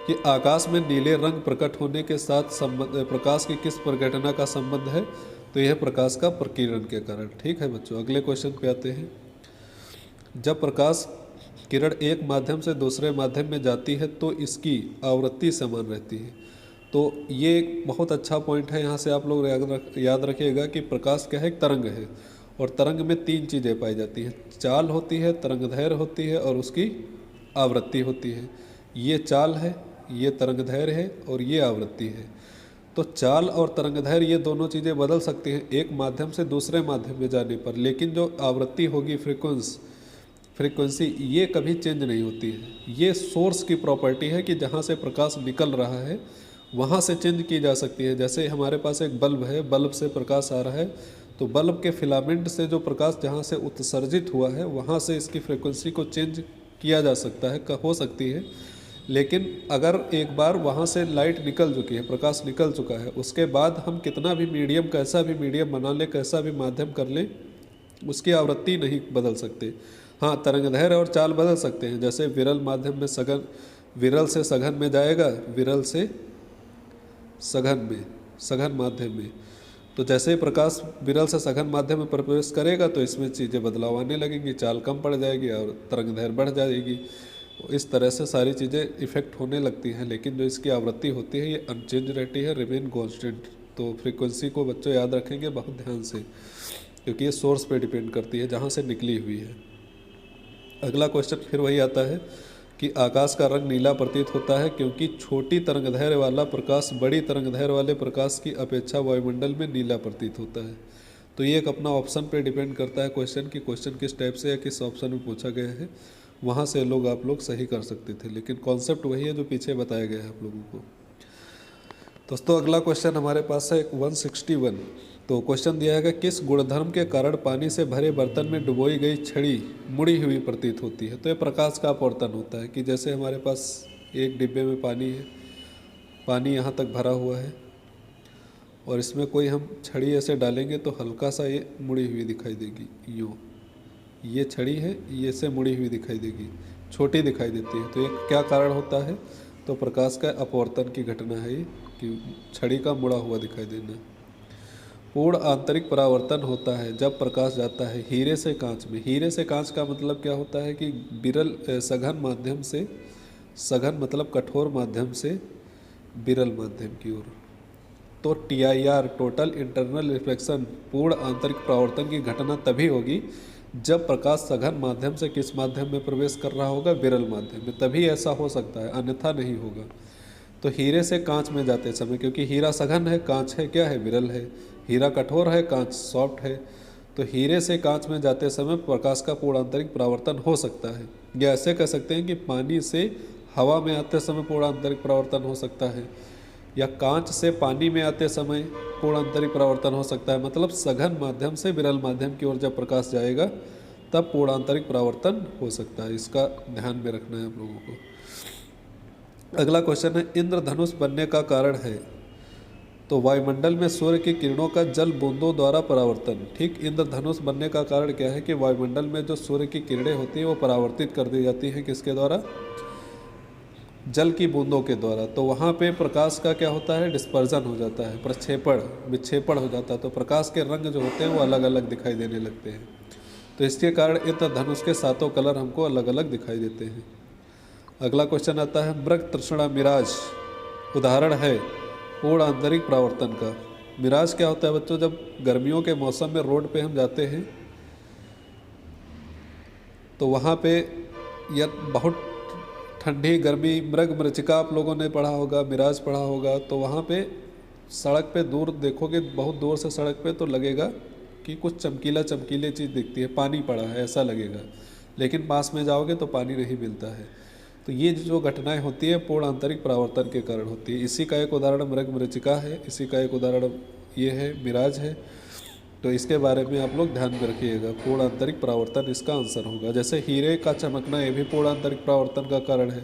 कि आकाश में नीले रंग प्रकट होने के साथ संबंध, प्रकाश की किस प्रघटना का संबंध है? तो यह प्रकाश का प्रकीर्णन के कारण। ठीक है बच्चों, अगले क्वेश्चन पे आते हैं। जब प्रकाश किरण एक माध्यम से दूसरे माध्यम में जाती है तो इसकी आवृत्ति समान रहती है। तो ये एक बहुत अच्छा पॉइंट है, यहाँ से आप लोग याद रखिएगा कि प्रकाश क्या है? एक तरंग है, और तरंग में 3 चीज़ें पाई जाती हैं। चाल होती है, तरंगदैर्घ्य होती है, और उसकी आवृत्ति होती है। ये चाल है, ये तरंगदैर्घ्य है, और ये आवृत्ति है। तो चाल और तरंगदैर्घ्य ये दोनों चीज़ें बदल सकती हैं एक माध्यम से दूसरे माध्यम में जाने पर, लेकिन जो आवृत्ति होगी, फ्रीक्वेंसी, ये कभी चेंज नहीं होती है। ये सोर्स की प्रॉपर्टी है कि जहाँ से प्रकाश निकल रहा है वहाँ से चेंज की जा सकती है। जैसे हमारे पास एक बल्ब है, बल्ब से प्रकाश आ रहा है तो बल्ब के फिलामेंट से जो प्रकाश जहाँ से उत्सर्जित हुआ है वहाँ से इसकी फ्रीक्वेंसी को चेंज किया जा सकता है, हो सकती है। लेकिन अगर एक बार वहाँ से लाइट निकल चुकी है, प्रकाश निकल चुका है, उसके बाद हम कितना भी मीडियम, कैसा भी मीडियम बना लें, कैसा भी माध्यम कर लें, उसकी आवृत्ति नहीं बदल सकते। हाँ, तरंगदैर्घ्य और चाल बदल सकते हैं। जैसे विरल माध्यम में सघन, विरल से सघन में जाएगा, विरल से सघन में, सघन माध्यम में। तो जैसे ही प्रकाश विरल से सघन माध्यम में प्रवेश करेगा तो इसमें चीज़ें बदलाव आने लगेंगी, चाल कम पड़ जाएगी और तरंगदैर्घ्य बढ़ जाएगी। इस तरह से सारी चीज़ें इफ़ेक्ट होने लगती हैं, लेकिन जो इसकी आवृत्ति होती है ये अनचेंज रहती है, रिमेन कांस्टेंट। तो फ्रीक्वेंसी को बच्चों याद रखेंगे बहुत ध्यान से, क्योंकि ये सोर्स पे डिपेंड करती है जहाँ से निकली हुई है। अगला क्वेश्चन फिर वही आता है कि आकाश का रंग नीला प्रतीत होता है क्योंकि छोटी तरंगदैर्घ्य वाला प्रकाश बड़ी तरंगदैर्घ्य वाले प्रकाश की अपेक्षा वायुमंडल में नीला प्रतीत होता है। तो ये एक अपना ऑप्शन पे डिपेंड करता है क्वेश्चन कि क्वेश्चन किस टाइप से या किस ऑप्शन में पूछा गया है, वहाँ से आप लोग सही कर सकते थे, लेकिन कॉन्सेप्ट वही है जो पीछे बताया गया है आप लोगों को। दोस्तों अगला क्वेश्चन हमारे पास है 161। तो क्वेश्चन दिया है कि किस गुणधर्म के कारण पानी से भरे बर्तन में डुबोई गई छड़ी मुड़ी हुई प्रतीत होती है। तो ये प्रकाश का अपवर्तन होता है कि जैसे हमारे पास एक डिब्बे में पानी है, पानी यहाँ तक भरा हुआ है और इसमें कोई हम छड़ी ऐसे डालेंगे तो हल्का सा ये मुड़ी हुई दिखाई देगी, यूँ। ये छड़ी है, ये से मुड़ी हुई दिखाई देगी, छोटी दिखाई देती है। तो ये क्या कारण होता है? तो प्रकाश का अपवर्तन की घटना है ये, कि छड़ी का मुड़ा हुआ दिखाई देना। पूर्ण आंतरिक परावर्तन होता है जब प्रकाश जाता है हीरे से कांच में। हीरे से कांच का मतलब क्या होता है कि विरल सघन माध्यम से, सघन मतलब कठोर माध्यम से विरल माध्यम की ओर। तो TIR टोटल इंटरनल रिफ्लेक्शन, पूर्ण आंतरिक परावर्तन की घटना तभी होगी जब प्रकाश सघन माध्यम से किस माध्यम में प्रवेश कर रहा होगा? विरल माध्यम में। तभी ऐसा हो सकता है, अन्यथा नहीं होगा। तो हीरे से कांच में जाते समय, क्योंकि हीरा सघन है, कांच है क्या है? विरल है। हीरा कठोर है, कांच सॉफ्ट है। तो हीरे से कांच में जाते समय प्रकाश का पूर्ण आंतरिक परावर्तन हो सकता है। या ऐसे कह सकते हैं कि पानी से हवा में आते समय पूर्ण आंतरिक परावर्तन हो सकता है, या कांच से पानी में आते समय पूर्ण आंतरिक परावर्तन हो सकता है। मतलब सघन माध्यम से विरल माध्यम की ओर जब प्रकाश जाएगा तब पूर्ण आंतरिक परावर्तन हो सकता है। इसका ध्यान में रखना है आप लोगों को। अगला क्वेश्चन है इंद्रधनुष बनने का कारण है। तो वायुमंडल में सूर्य की किरणों का जल बूंदों द्वारा परावर्तन। ठीक, इंद्रधनुष बनने का कारण क्या है कि वायुमंडल में जो सूर्य की किरणें होती हैं वो परावर्तित कर दी जाती हैं किसके द्वारा? जल की बूंदों के द्वारा। तो वहाँ पे प्रकाश का क्या होता है? डिस्पर्जन हो जाता है, प्रक्षेपण, विक्षेपण हो जाता है। तो प्रकाश के रंग जो होते हैं वो अलग अलग दिखाई देने लगते हैं। तो इसके कारण इंद्रधनुष के सातों कलर हमको अलग अलग दिखाई देते हैं। अगला क्वेश्चन आता है मृग तृष्णा मिराज उदाहरण है पूर्ण आंतरिक परावर्तन का। मिराज क्या होता है बच्चों? जब गर्मियों के मौसम में रोड पे हम जाते हैं तो वहाँ पे या बहुत ठंडी गर्मी, मृग मृचिका आप लोगों ने पढ़ा होगा, मिराज पढ़ा होगा। तो वहाँ पे सड़क पे दूर देखोगे, बहुत दूर से सड़क पे तो लगेगा कि कुछ चमकीला चमकीली चीज़ दिखती है, पानी पड़ा है ऐसा लगेगा, लेकिन पास में जाओगे तो पानी नहीं मिलता है। तो ये जो घटनाएं होती है पूर्ण आंतरिक परावर्तन के कारण होती है। इसी का एक उदाहरण मृग मृचिका है, इसी का एक उदाहरण ये है मिराज है। तो इसके बारे में आप लोग ध्यान में रखिएगा, पूर्ण आंतरिक परावर्तन इसका आंसर होगा। जैसे हीरे का चमकना ये भी पूर्ण आंतरिक परावर्तन का कारण है,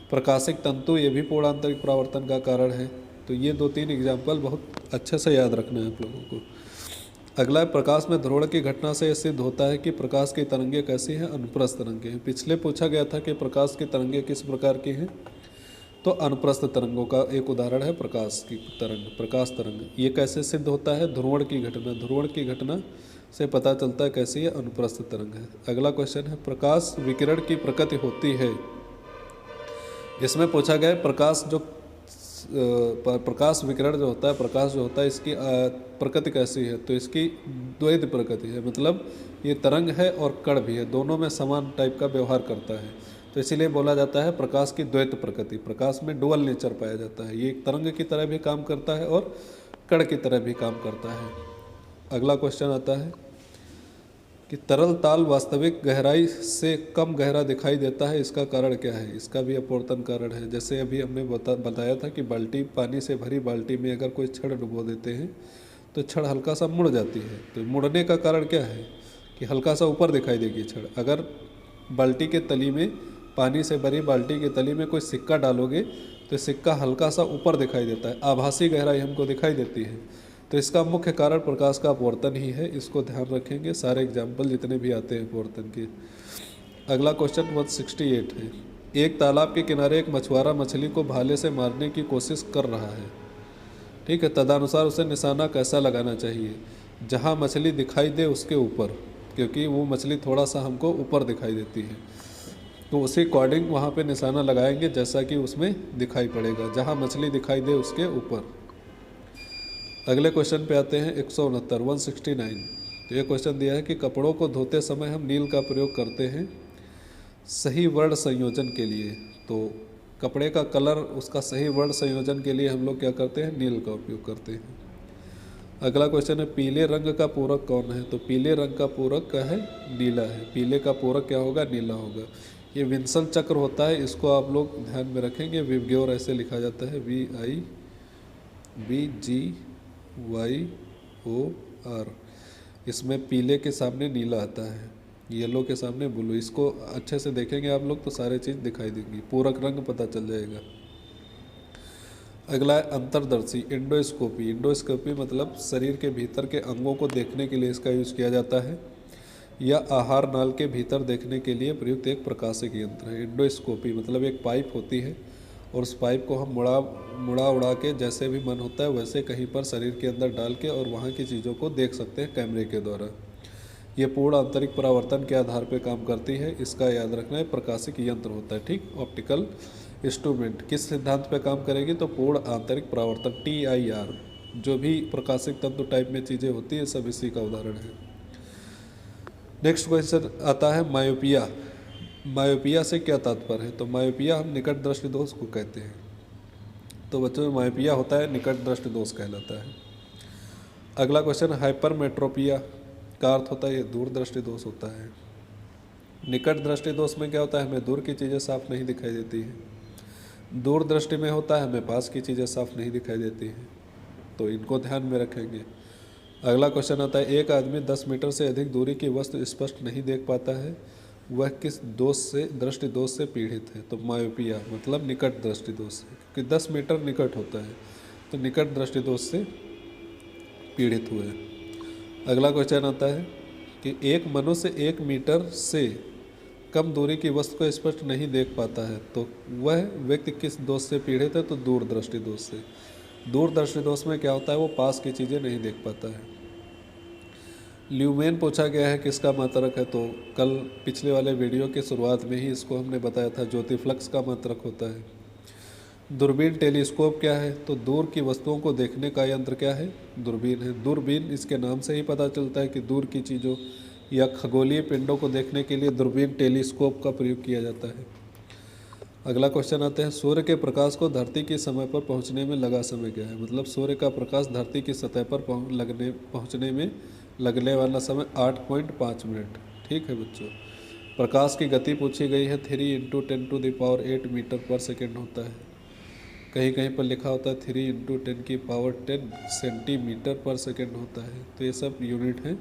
प्रकाशिक तंतु ये भी पूर्ण आंतरिक परावर्तन का कारण है। तो ये 2-3 एग्जाम्पल बहुत अच्छे से याद रखना है आप लोगों को। अगला है प्रकाश में ध्रुवण की घटना से यह सिद्ध होता है कि प्रकाश की तरंगें कैसी हैं? अनुप्रस्थ तरंगें हैं। पिछले पूछा गया था कि प्रकाश की तरंगें किस प्रकार की हैं, तो अनुप्रस्थ तरंगों का एक उदाहरण है प्रकाश की तरंग, प्रकाश तरंग। ये कैसे सिद्ध होता है? ध्रुवण की घटना, ध्रुवण की घटना से पता चलता है कैसी है? अनुप्रस्थ तरंग है। अगला क्वेश्चन है प्रकाश विकिरण की प्रकृति होती है। इसमें पूछा गया प्रकाश जो प्रकाश विकिरण जो होता है, प्रकाश जो होता है, इसकी प्रकृति कैसी है? तो इसकी द्वैत प्रकृति है, मतलब ये तरंग है और कण भी है, दोनों में समान टाइप का व्यवहार करता है। तो इसीलिए बोला जाता है प्रकाश की द्वैत प्रकृति। प्रकाश में डुअल नेचर पाया जाता है, ये एक तरंग की तरह भी काम करता है और कण की तरह भी काम करता है। अगला क्वेश्चन आता है कि तरल ताल वास्तविक गहराई से कम गहरा दिखाई देता है, इसका कारण क्या है? इसका भी अपवर्तन कारण है। जैसे अभी हमने बताया था कि बाल्टी, पानी से भरी बाल्टी में अगर कोई छड़ डुबो देते हैं तो छड़ हल्का सा मुड़ जाती है। तो मुड़ने का कारण क्या है कि हल्का सा ऊपर दिखाई देगी छड़। अगर बाल्टी के तली में, पानी से भरी बाल्टी के तली में कोई सिक्का डालोगे तो सिक्का हल्का सा ऊपर दिखाई देता है, आभासी गहराई हमको दिखाई देती है। तो इसका मुख्य कारण प्रकाश का अपवर्तन ही है, इसको ध्यान रखेंगे सारे एग्जाम्पल जितने भी आते हैं अपवर्तन के। अगला क्वेश्चन 168 है, एक तालाब के किनारे एक मछुआरा मछली को भाले से मारने की कोशिश कर रहा है। ठीक है, तदनुसार उसे निशाना कैसा लगाना चाहिए? जहाँ मछली दिखाई दे उसके ऊपर, क्योंकि वो मछली थोड़ा सा हमको ऊपर दिखाई देती है, तो उसी अकॉर्डिंग वहाँ पे निशाना लगाएंगे जैसा कि उसमें दिखाई पड़ेगा, जहाँ मछली दिखाई दे उसके ऊपर। अगले क्वेश्चन पे आते हैं 169। तो ये क्वेश्चन दिया है कि कपड़ों को धोते समय हम नील का प्रयोग करते हैं सही वर्ण संयोजन के लिए। तो कपड़े का कलर, उसका सही वर्ण संयोजन के लिए हम लोग क्या करते हैं? नील का उपयोग करते हैं। अगला क्वेश्चन है, पीले रंग का पूरक कौन है? तो पीले रंग का पूरक क्या है? नीला है। पीले का पूरक क्या होगा? नीला होगा। ये विंसल चक्र होता है, इसको आप लोग ध्यान में रखेंगे। विबग्योर ऐसे लिखा जाता है, VIBGYOR। इसमें पीले के सामने नीला आता है, येलो के सामने ब्लू। इसको अच्छे से देखेंगे आप लोग तो सारी चीज़ दिखाई देंगी, पूरक रंग पता चल जाएगा। अगला है अंतर्दर्शी, इंडोस्कोपी। इंडोस्कोपी मतलब शरीर के भीतर के अंगों को देखने के लिए इसका यूज किया जाता है, या आहार नाल के भीतर देखने के लिए प्रयुक्त एक प्रकाशिक यंत्र है। इंडोस्कोपी मतलब एक पाइप होती है और उस पाइप को हम मुड़ा उड़ा के जैसे भी मन होता है वैसे कहीं पर शरीर के अंदर डाल के और वहाँ की चीज़ों को देख सकते हैं कैमरे के द्वारा। ये पूर्ण आंतरिक परावर्तन के आधार पर काम करती है। इसका याद रखना है, प्रकाशिक यंत्र होता है। ठीक, ऑप्टिकल इंस्ट्रूमेंट किस सिद्धांत पे काम करेगी? तो पूर्ण आंतरिक परावर्तन, TIR। जो भी प्रकाशिक तंतु टाइप में चीज़ें होती है सब इसी का उदाहरण है। नेक्स्ट क्वेश्चन आता है मायोपिया। मायोपिया से क्या तात्पर्य है? तो मायोपिया हम निकट दृष्टि दोष को कहते हैं। तो बच्चों में मायोपिया होता है, निकट दृष्टि दोष कहलाता है। अगला क्वेश्चन, हाइपरमेट्रोपिया का अर्थ होता है ये दूर दृष्टि दोष होता है। निकट दृष्टि दोष में क्या होता है? हमें दूर की चीज़ें साफ नहीं दिखाई देती हैं। दूर दृष्टि में होता है हमें पास की चीज़ें साफ नहीं दिखाई देती हैं, तो इनको ध्यान में रखेंगे। अगला क्वेश्चन आता है, एक आदमी 10 मीटर से अधिक दूरी की वस्तु स्पष्ट नहीं देख पाता है, वह किस दोष से, दृष्टि दोष से पीड़ित है? तो मायोपिया मतलब निकट दृष्टि दोष से, क्योंकि 10 मीटर निकट होता है, तो निकट दृष्टि दोष से पीड़ित हुए। अगला क्वेश्चन आता है कि एक मनुष्य 1 मीटर से कम दूरी की वस्तु को स्पष्ट नहीं देख पाता है, तो वह व्यक्ति किस दोष से पीड़ित है? तो दूरदृष्टि दोष से। दूरदृष्टि दोष में क्या होता है? वो पास की चीज़ें नहीं देख पाता है। ल्यूमेन पूछा गया है किसका मात्रक है? तो कल पिछले वाले वीडियो के शुरुआत में ही इसको हमने बताया था, ज्योतिफ्लक्स का मात्रक होता है। दूरबीन टेलीस्कोप क्या है? तो दूर की वस्तुओं को देखने का यंत्र क्या है? दूरबीन है। दूरबीन इसके नाम से ही पता चलता है कि दूर की चीज़ों या खगोलीय पिंडों को देखने के लिए दूरबीन टेलीस्कोप का प्रयोग किया जाता है। अगला क्वेश्चन आते हैं, सूर्य के प्रकाश को धरती के समय पर पहुंचने में लगा समय क्या है? मतलब सूर्य का प्रकाश धरती की सतह पर पहुंचने में लगने वाला समय 8.5 मिनट। ठीक है बच्चों। प्रकाश की गति पूछी गई है, 3 × 10⁸ मीटर पर सेकेंड होता है। कहीं कहीं पर लिखा होता है 3 × 10⁻10 सेंटीमीटर पर सेकेंड होता है। तो ये सब यूनिट हैं,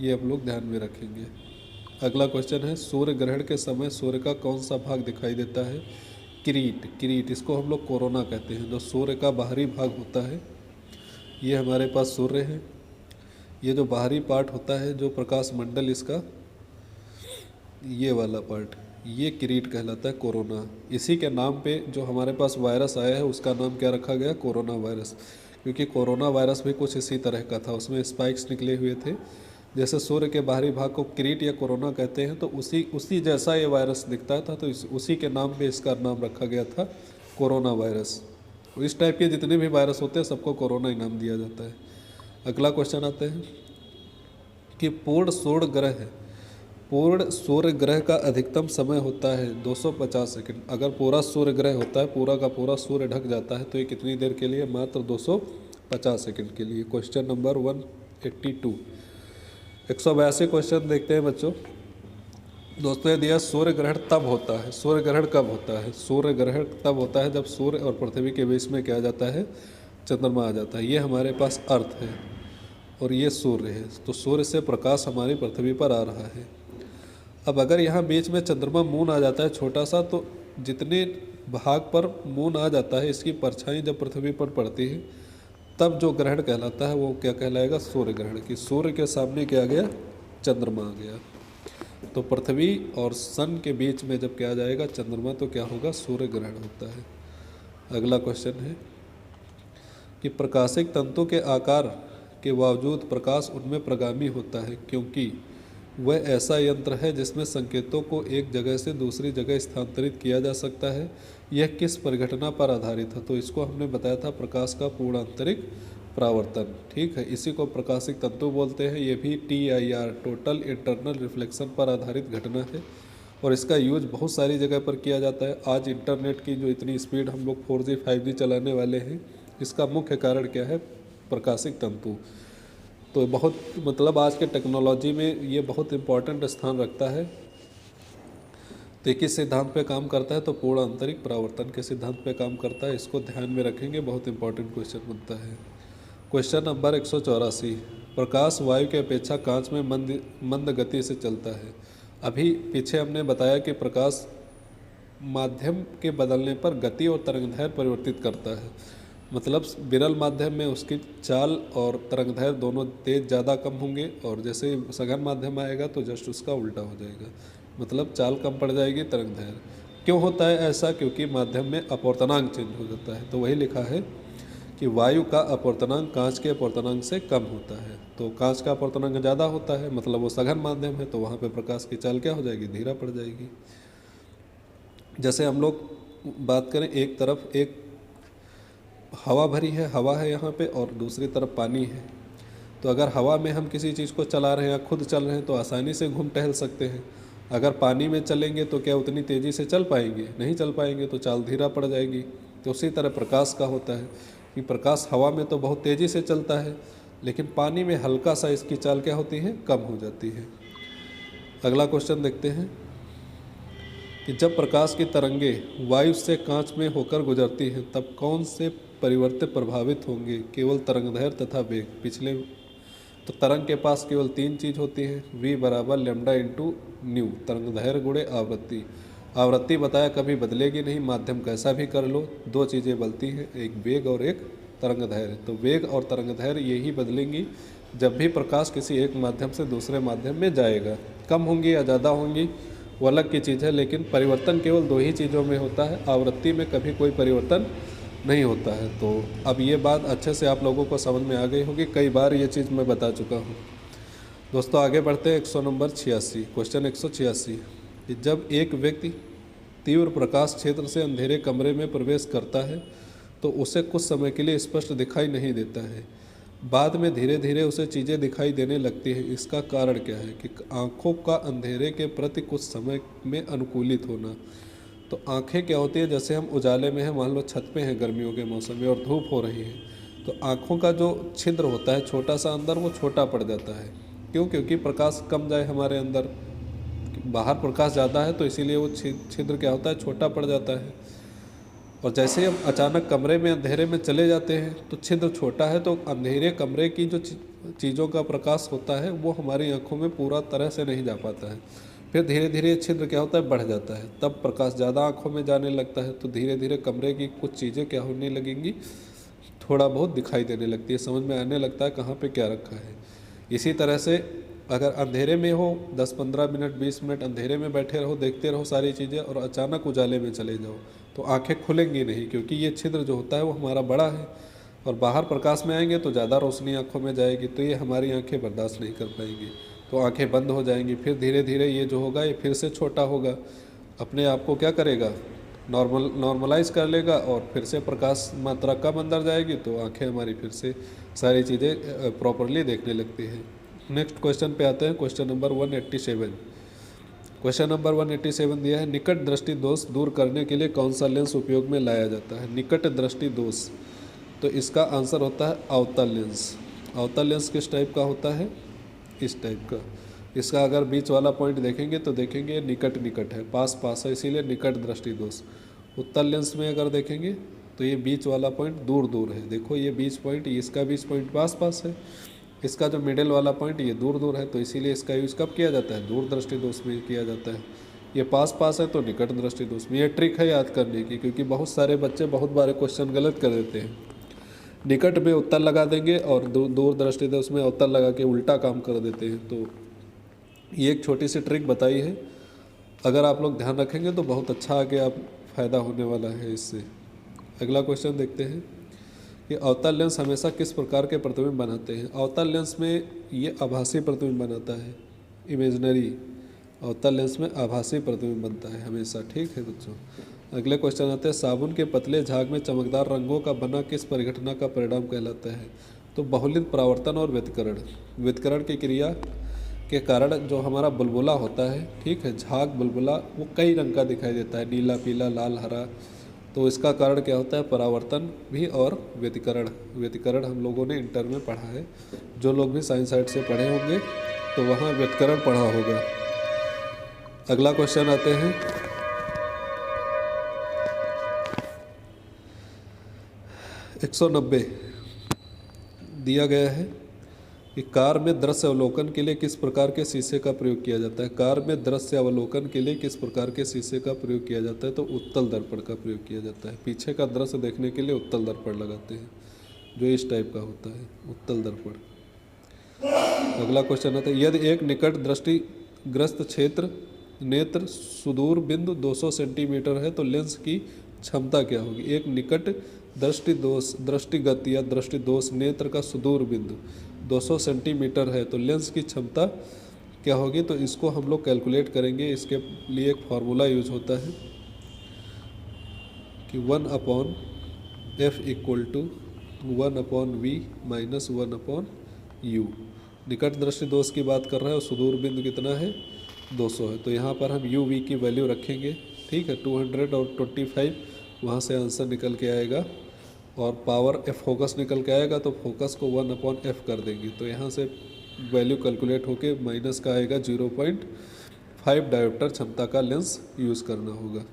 ये आप लोग ध्यान में रखेंगे। अगला क्वेश्चन है, सूर्य ग्रहण के समय सूर्य का कौन सा भाग दिखाई देता है? किरीट। इसको हम लोग कोरोना कहते हैं। जो सूर्य का बाहरी भाग होता है, ये हमारे पास सूर्य है। ये जो बाहरी पार्ट होता है, जो प्रकाश मंडल इसका, ये वाला पार्ट, ये किरीट कहलाता है, कोरोना। इसी के नाम पे जो हमारे पास वायरस आया है उसका नाम क्या रखा गया? Corona virus. क्योंकि कोरोना वायरस भी कुछ इसी तरह का था, उसमें स्पाइक्स निकले हुए थे। जैसे सूर्य के बाहरी भाग को किरीट या कोरोना कहते हैं, तो उसी जैसा ये वायरस दिखता था, तो उसी के नाम पे इसका नाम रखा गया था, कोरोना वायरस। इस टाइप के जितने भी वायरस होते हैं सबको कोरोना ही नाम दिया जाता है। अगला क्वेश्चन आते हैं कि पूर्ण सूर्य ग्रह का अधिकतम समय होता है 250 सेकंड। अगर पूरा सूर्य ग्रह होता है, पूरा का पूरा सूर्य ढक जाता है, तो ये कितनी देर के लिए? मात्र 250 सेकंड के लिए। Question number 182। 182 क्वेश्चन देखते हैं बच्चों। दोस्तों, यदि सूर्य ग्रहण तब होता है, सूर्य ग्रहण कब होता है? सूर्य ग्रहण तब होता है जब सूर्य और पृथ्वी के बीच में क्या आ जाता है? चंद्रमा आ जाता है। ये हमारे पास अर्थ है। और ये सूर्य है, तो सूर्य से प्रकाश हमारी पृथ्वी पर आ रहा है। अब अगर यहाँ बीच में चंद्रमा मून आ जाता है छोटा सा, तो जितने भाग पर मून आ जाता है इसकी परछाई जब पृथ्वी पर पड़ती है तब जो ग्रहण कहलाता है वो क्या कहलाएगा, सूर्य ग्रहण। की सूर्य के सामने क्या आ गया, चंद्रमा आ गया। तो पृथ्वी और सन के बीच में जब क्या आ जाएगा, चंद्रमा, तो क्या होगा, सूर्य ग्रहण होता है। अगला क्वेश्चन है कि प्रकाशिक तंतु के आकार के बावजूद प्रकाश उनमें प्रगामी होता है क्योंकि वह ऐसा यंत्र है जिसमें संकेतों को एक जगह से दूसरी जगह स्थानांतरित किया जा सकता है। यह किस परिघटना पर आधारित है, तो इसको हमने बताया था प्रकाश का पूर्ण आंतरिक परावर्तन। ठीक है, इसी को प्रकाशिक तंतु बोलते हैं। ये भी TIR, टोटल इंटरनल रिफ्लेक्शन पर आधारित घटना है और इसका यूज बहुत सारी जगह पर किया जाता है। आज इंटरनेट की जो इतनी स्पीड हम लोग 4G 5G चलाने वाले हैं, इसका मुख्य कारण क्या है, प्रकाशिक तंतु। तो बहुत मतलब आज के टेक्नोलॉजी में ये बहुत इम्पोर्टेंट स्थान रखता है। तो किस सिद्धांत पे काम करता है, तो पूर्ण आंतरिक परावर्तन के सिद्धांत पे काम करता है। इसको ध्यान में रखेंगे, बहुत इंपॉर्टेंट क्वेश्चन बनता है। क्वेश्चन नंबर 184, प्रकाश वायु की अपेक्षा कांच में मंद गति से चलता है। अभी पीछे हमने बताया कि प्रकाश माध्यम के बदलने पर गति और तरंगदैर्घ्य परिवर्तित करता है। मतलब विरल माध्यम में उसकी चाल और तरंगदैर्घ्य दोनों तेज ज़्यादा कम होंगे, और जैसे सघन माध्यम आएगा तो जस्ट उसका उल्टा हो जाएगा, मतलब चाल कम पड़ जाएगी, तरंगदैर्घ्य। क्यों होता है ऐसा, क्योंकि माध्यम में अपवर्तनांक चेंज हो जाता है। तो वही लिखा है कि वायु का अपवर्तनांक कांच के अपवर्तनांक से कम होता है। तो कांच का अपवर्तनांक ज़्यादा होता है, मतलब वो सघन माध्यम है, तो वहाँ पर प्रकाश की चाल क्या हो जाएगी, धीरा पड़ जाएगी। जैसे हम लोग बात करें, एक तरफ एक हवा भरी है, हवा है यहाँ पे, और दूसरी तरफ पानी है। तो अगर हवा में हम किसी चीज़ को चला रहे हैं या खुद चल रहे हैं तो आसानी से घूम टहल सकते हैं। अगर पानी में चलेंगे तो क्या उतनी तेज़ी से चल पाएंगे, नहीं चल पाएंगे, तो चाल धीरा पड़ जाएगी। तो उसी तरह प्रकाश का होता है कि प्रकाश हवा में तो बहुत तेज़ी से चलता है, लेकिन पानी में हल्का सा इसकी चाल क्या होती है, कम हो जाती है। अगला क्वेश्चन देखते हैं कि जब प्रकाश की तरंगें वायु से कांच में होकर गुजरती हैं तब कौन से परिवर्तन प्रभावित होंगे, केवल तरंगदैर्घ्य तथा वेग। पिछले तो तरंग के पास केवल तीन चीज़ होती है, V बराबर लैम्डा इंटू न्यू, तरंगदैर्घ्य गुणे आवृत्ति। आवृत्ति बताया कभी बदलेगी नहीं, माध्यम कैसा भी कर लो, दो चीज़ें बदलती हैं, एक वेग और एक तरंगदैर्घ्य। तो वेग और तरंगदैर्घ्य यही बदलेंगी जब भी प्रकाश किसी एक माध्यम से दूसरे माध्यम में जाएगा। कम होंगी या ज़्यादा होंगी वो अलग की चीज़ है, लेकिन परिवर्तन केवल दो ही चीज़ों में होता है, आवृत्ति में कभी कोई परिवर्तन नहीं होता है। तो अब ये बात अच्छे से आप लोगों को समझ में आ गई होगी, कई बार ये चीज़ मैं बता चुका हूँ। दोस्तों आगे बढ़ते हैं 100 नंबर 86, क्वेश्चन 186 कि जब एक व्यक्ति तीव्र प्रकाश क्षेत्र से अंधेरे कमरे में प्रवेश करता है तो उसे कुछ समय के लिए स्पष्ट दिखाई नहीं देता है, बाद में धीरे धीरे उसे चीज़ें दिखाई देने लगती हैं। इसका कारण क्या है, कि आँखों का अंधेरे के प्रति कुछ समय में अनुकूलित होना। तो आँखें क्या होती है, जैसे हम उजाले में हैं, मान लो छत पे हैं गर्मियों के मौसम में और धूप हो रही है, तो आँखों का जो छिद्र होता है छोटा सा अंदर, वो छोटा पड़ जाता है। क्यों, क्योंकि प्रकाश कम जाए हमारे अंदर, बाहर प्रकाश ज़्यादा है तो इसीलिए वो छिद्र क्या होता है, छोटा पड़ जाता है। और जैसे हम अचानक कमरे में अंधेरे में चले जाते हैं तो छिद्र छोटा है, तो अंधेरे कमरे की जो चीज़ों का प्रकाश होता है वो हमारी आँखों में पूरा तरह से नहीं जा पाता है। फिर धीरे धीरे छिद्र क्या होता है, बढ़ जाता है, तब प्रकाश ज़्यादा आँखों में जाने लगता है। तो धीरे धीरे कमरे की कुछ चीज़ें क्या होने लगेंगी, थोड़ा बहुत दिखाई देने लगती है, समझ में आने लगता है कहाँ पे क्या रखा है। इसी तरह से अगर अंधेरे में हो 10-15 मिनट 20 मिनट अंधेरे में बैठे रहो, देखते रहो सारी चीज़ें, और अचानक उजाले में चले जाओ तो आंखें खुलेंगी नहीं, क्योंकि ये छिद्र जो होता है वो हमारा बड़ा है, और बाहर प्रकाश में आएंगे तो ज़्यादा रोशनी आंखों में जाएगी, तो ये हमारी आंखें बर्दाश्त नहीं कर पाएंगी, तो आंखें बंद हो जाएंगी। फिर धीरे धीरे ये जो होगा ये फिर से छोटा होगा, अपने आप को क्या करेगा, नॉर्मलाइज कर लेगा, और फिर से प्रकाश मात्रा कम अंदर जाएगी तो आंखें हमारी फिर से सारी चीज़ें प्रॉपरली देखने लगती है। नेक्स्ट क्वेश्चन पे आते हैं, क्वेश्चन नंबर 187। क्वेश्चन नंबर 187 दिया है, निकट दृष्टि दोष दूर करने के लिए कौन सा लेंस उपयोग में लाया जाता है। निकट दृष्टि दोष, तो इसका आंसर होता है अवतल लेंस। अवतल लेंस किस टाइप का होता है, इस टाइप का। इसका अगर बीच वाला पॉइंट देखेंगे तो देखेंगे निकट निकट है, पास पास है, इसीलिए निकट दृष्टि दोष। उत्तल लेंस में अगर देखेंगे तो ये बीच वाला पॉइंट दूर दूर है, देखो ये बीच पॉइंट, इसका बीच पॉइंट पास पास है, इसका जो मिडिल वाला पॉइंट ये दूर दूर है, तो इसीलिए इसका यूज़ कब किया जाता है, दूर दृष्टि दोष में किया जाता है। ये पास पास है तो निकट दृष्टि दोष में। ये ट्रिक है याद करने की, क्योंकि बहुत सारे बच्चे बहुत बार क्वेश्चन गलत कर देते हैं। निकट में उत्तर लगा देंगे और दूर दृष्टि दोष में उत्तर लगा के उल्टा काम कर देते हैं। तो ये एक छोटी सी ट्रिक बताई है, अगर आप लोग ध्यान रखेंगे तो बहुत अच्छा आगे आप फ़ायदा होने वाला है इससे। अगला क्वेश्चन देखते हैं कि अवतल लेंस हमेशा किस प्रकार के प्रतिबिंब बनाते हैं। अवतल लेंस में ये आभासी प्रतिबिंब बनाता है, इमेजनरी। अवतल लेंस में आभासी प्रतिबिंब बनता है हमेशा। ठीक है बच्चों, अगले क्वेश्चन आते हैं, साबुन के पतले झाग में चमकदार रंगों का बना किस परिघटना का परिणाम कहलाता है। तो बहुलित परावर्तन और व्यतिकरण। व्यतिकरण की क्रिया के कारण जो हमारा बुलबुला होता है, ठीक है, झाग बुलबुला, वो कई रंग का दिखाई देता है, नीला, पीला, लाल, हरा। तो इसका कारण क्या होता है, परावर्तन भी और व्यतिकरण। व्यतिकरण हम लोगों ने इंटर में पढ़ा है, जो लोग भी साइंस साइड से पढ़े होंगे तो वहाँ व्यतिकरण पढ़ा होगा। अगला क्वेश्चन आते हैं, एक 190 दिया गया है कि कार में दृश्य अवलोकन के लिए किस प्रकार के शीशे का प्रयोग किया जाता है। कार में दृश्य अवलोकन के लिए किस प्रकार के शीशे का प्रयोग किया जाता है। तो उत्तल दर्पण का प्रयोग किया जाता है। पीछे का दृश्य देखने के लिए उत्तल दर्पण लगाते हैं, जो इस टाइप का होता है, उत्तल दर्पण। अगला क्वेश्चन आता है, यदि एक निकट दृष्टिग्रस्त क्षेत्र नेत्र सुदूर बिंदु 200 सेंटीमीटर है तो लेंस की क्षमता क्या होगी। एक निकट दृष्टिगत या दृष्टिदोष नेत्र का सुदूर बिंदु 200 सेंटीमीटर है तो लेंस की क्षमता क्या होगी। तो इसको हम लोग कैलकुलेट करेंगे। इसके लिए एक फार्मूला यूज होता है कि 1/f equal to 1/v minus 1/u। निकट दृष्टि दोष की बात कर रहे हैं और सुदूर बिंदु कितना है, 200 है। तो यहाँ पर हम uv की वैल्यू रखेंगे, ठीक है, 200 और 25, वहाँ से आंसर निकल के आएगा और पावर f फोकस निकल के आएगा, तो फोकस को 1/f कर देंगे। तो यहाँ से वैल्यू कैलकुलेट होके माइनस का आएगा 0.5 डायोप्टर क्षमता का लेंस यूज़ करना होगा।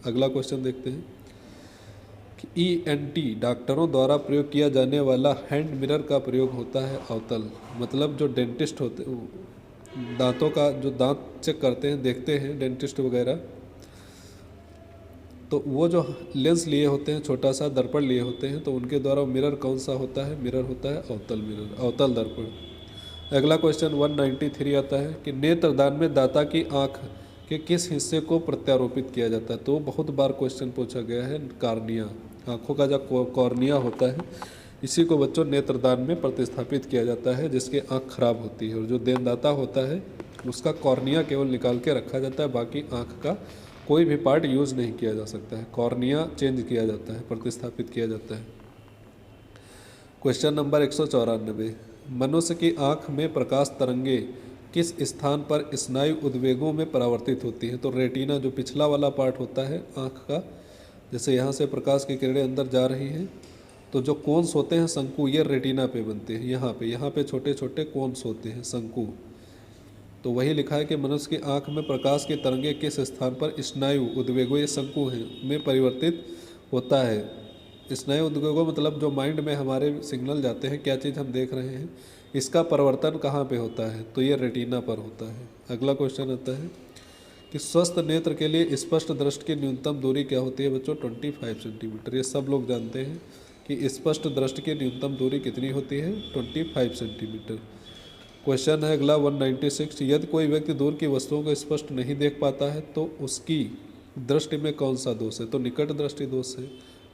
अगला क्वेश्चन देखते हैं कि ENT डॉक्टरों द्वारा प्रयोग किया जाने वाला हैंड मिरर का प्रयोग होता है अवतल। मतलब जो डेंटिस्ट होते, दांतों का जो दांत चेक करते हैं, देखते हैं डेंटिस्ट वगैरह, तो वो जो लेंस लिए होते हैं, छोटा सा दर्पण लिए होते हैं, तो उनके द्वारा मिरर कौन सा होता है, मिरर होता है अवतल मिरर, अवतल दर्पण। अगला क्वेश्चन 193 आता है कि नेत्रदान में दाता की आँख के किस हिस्से को प्रत्यारोपित किया जाता है। तो बहुत बार क्वेश्चन पूछा गया है, कॉर्निया, आँखों का जो कॉर्निया होता है, इसी को बच्चों नेत्रदान में प्रतिस्थापित किया जाता है, जिसकी आँख खराब होती है। और जो देनदाता होता है उसका कॉर्निया केवल निकाल के रखा जाता है, बाकी आँख का कोई भी पार्ट यूज़ नहीं किया जा सकता है। कॉर्निया चेंज किया जाता है, प्रतिस्थापित किया जाता है। क्वेश्चन नंबर 194, मनुष्य की आँख में प्रकाश तरंगे किस स्थान पर स्नायु उद्वेगों में परावर्तित होती हैं। तो रेटिना, जो पिछला वाला पार्ट होता है आँख का, जैसे यहाँ से प्रकाश की किरणें अंदर जा रही हैं, तो जो कोन्स होते हैं शंकु, ये रेटिना पे बनते हैं। यहाँ पे छोटे छोटे कोन्स होते हैं, शंकु। तो वही लिखा है कि मनुष्य की आंख में प्रकाश की तरंगे किस स्थान पर स्नायु उद्वेगों, ये शंकु हैं, में परिवर्तित होता है। स्नायु उद्वेगों मतलब जो माइंड में हमारे सिग्नल जाते हैं, क्या चीज़ हम देख रहे हैं, इसका परिवर्तन कहाँ पे होता है, तो ये रेटिना पर होता है। अगला क्वेश्चन आता है कि स्वस्थ नेत्र के लिए स्पष्ट दृष्टि की न्यूनतम दूरी क्या होती है। बच्चों 25 सेंटीमीटर। ये सब लोग जानते हैं कि स्पष्ट दृष्टि की न्यूनतम दूरी कितनी होती है, 25 सेंटीमीटर। क्वेश्चन है अगला 196, यदि कोई व्यक्ति दूर की वस्तुओं को स्पष्ट नहीं देख पाता है तो उसकी दृष्टि में कौन सा दोष है। तो निकट दृष्टि दोष है।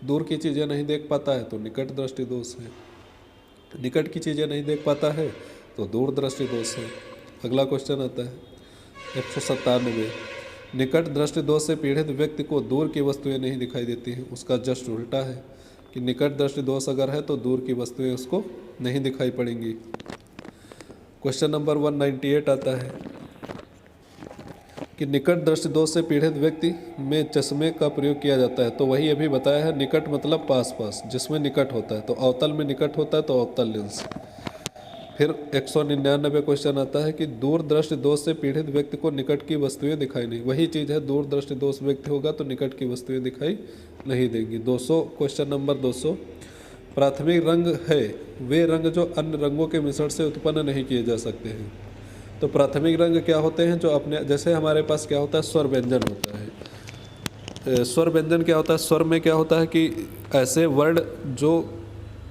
दूर की चीज़ें नहीं देख पाता है तो निकट दृष्टि दोष है। निकट की चीज़ें नहीं देख पाता है तो दूर दृष्टि दोष है। अगला क्वेश्चन आता है 197, निकट दृष्टि दोष से पीड़ित व्यक्ति को दूर की वस्तुएं नहीं दिखाई देती हैं। उसका जस्ट उल्टा है कि निकट दृष्टि दोष अगर है तो दूर की वस्तुएं उसको नहीं दिखाई पड़ेंगी। क्वेश्चन नंबर 198 आता है कि निकट दृष्टि दोष से पीड़ित व्यक्ति में चश्मे का प्रयोग किया जाता है। तो वही अभी बताया है, निकट मतलब पास पास, जिसमें निकट होता है। तो अवतल में निकट होता है तो अवतल लेंस। फिर 199 क्वेश्चन आता है कि दूर दृष्टि दोष से पीड़ित व्यक्ति को निकट की वस्तुएं दिखाई नहीं। वही चीज़ है, दूर दृष्टि दोष व्यक्ति होगा तो निकट की वस्तुएं दिखाई नहीं देंगी। 200 क्वेश्चन नंबर 200, प्राथमिक रंग है वे रंग जो अन्य रंगों के मिश्रण से उत्पन्न नहीं किए जा सकते हैं। तो प्राथमिक रंग क्या होते हैं? जो अपने, जैसे हमारे पास क्या होता है, स्वर व्यंजन होता है। स्वर व्यंजन क्या होता है? स्वर में क्या होता है कि ऐसे वर्ड जो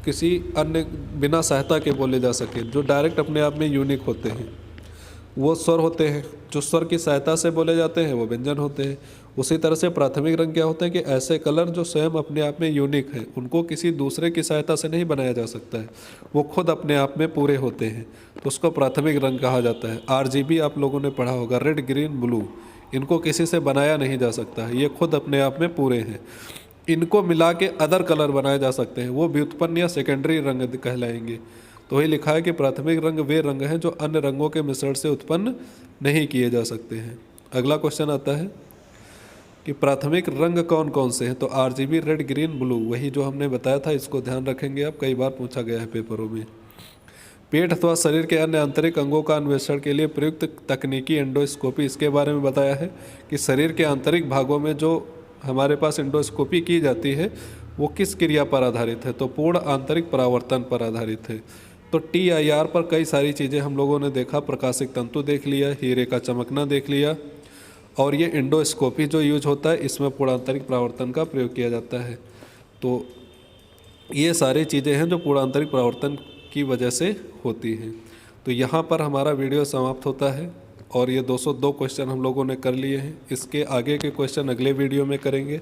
किसी अन्य बिना सहायता के बोले जा सके, जो डायरेक्ट अपने आप में यूनिक होते हैं, वो स्वर होते हैं। जो स्वर की सहायता से बोले जाते हैं वो व्यंजन होते हैं। उसी तरह से प्राथमिक रंग क्या होता है कि ऐसे कलर जो स्वयं अपने आप में यूनिक है, उनको किसी दूसरे की सहायता से नहीं बनाया जा सकता है, वो खुद अपने आप में पूरे होते हैं, तो उसको प्राथमिक रंग कहा जाता है। RGB आप लोगों ने पढ़ा होगा, रेड ग्रीन ब्लू, इनको किसी से बनाया नहीं जा सकता है, ये खुद अपने आप में पूरे हैं। इनको मिला के अदर कलर बनाए जा सकते हैं, वो व्युत्पन्न या सेकेंडरी रंग कहलाएंगे। तो वही लिखा है कि प्राथमिक रंग वे रंग हैं जो अन्य रंगों के मिश्रण से उत्पन्न नहीं किए जा सकते हैं। अगला क्वेश्चन आता है कि प्राथमिक रंग कौन कौन से हैं? तो RGB, रेड ग्रीन ब्लू, वही जो हमने बताया था, इसको ध्यान रखेंगे आप, कई बार पूछा गया है पेपरों में। पेट अथवा शरीर के अन्य आंतरिक अंगों का अन्वेषण के लिए प्रयुक्त तकनीकी एंडोस्कोपी, इसके बारे में बताया है कि शरीर के आंतरिक भागों में जो हमारे पास एंडोस्कोपी की जाती है वो किस क्रिया पर आधारित है? तो पूर्ण आंतरिक परावर्तन पर आधारित है। तो TIR पर कई सारी चीज़ें हम लोगों ने देखा, प्रकाशिक तंतु देख लिया, हीरे का चमकना देख लिया, और ये एंडोस्कोपी जो यूज होता है इसमें पूर्ण आंतरिक परावर्तन का प्रयोग किया जाता है। तो ये सारी चीज़ें हैं जो पूर्ण आंतरिक परावर्तन की वजह से होती हैं। तो यहाँ पर हमारा वीडियो समाप्त होता है और ये 202 क्वेश्चन हम लोगों ने कर लिए हैं। इसके आगे के क्वेश्चन अगले वीडियो में करेंगे।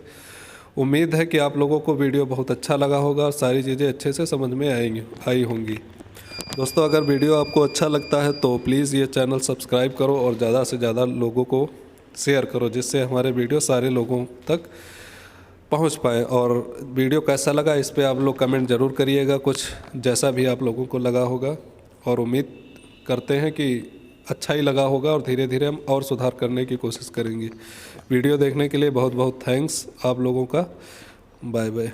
उम्मीद है कि आप लोगों को वीडियो बहुत अच्छा लगा होगा और सारी चीज़ें अच्छे से समझ में आई होंगी। दोस्तों, अगर वीडियो आपको अच्छा लगता है तो प्लीज़ ये चैनल सब्सक्राइब करो और ज़्यादा से ज़्यादा लोगों को शेयर करो, जिससे हमारे वीडियो सारे लोगों तक पहुंच पाए। और वीडियो कैसा लगा इस पे आप लोग कमेंट ज़रूर करिएगा, कुछ जैसा भी आप लोगों को लगा होगा, और उम्मीद करते हैं कि अच्छा ही लगा होगा और धीरे धीरे हम और सुधार करने की कोशिश करेंगे। वीडियो देखने के लिए बहुत बहुत थैंक्स आप लोगों का। Bye bye.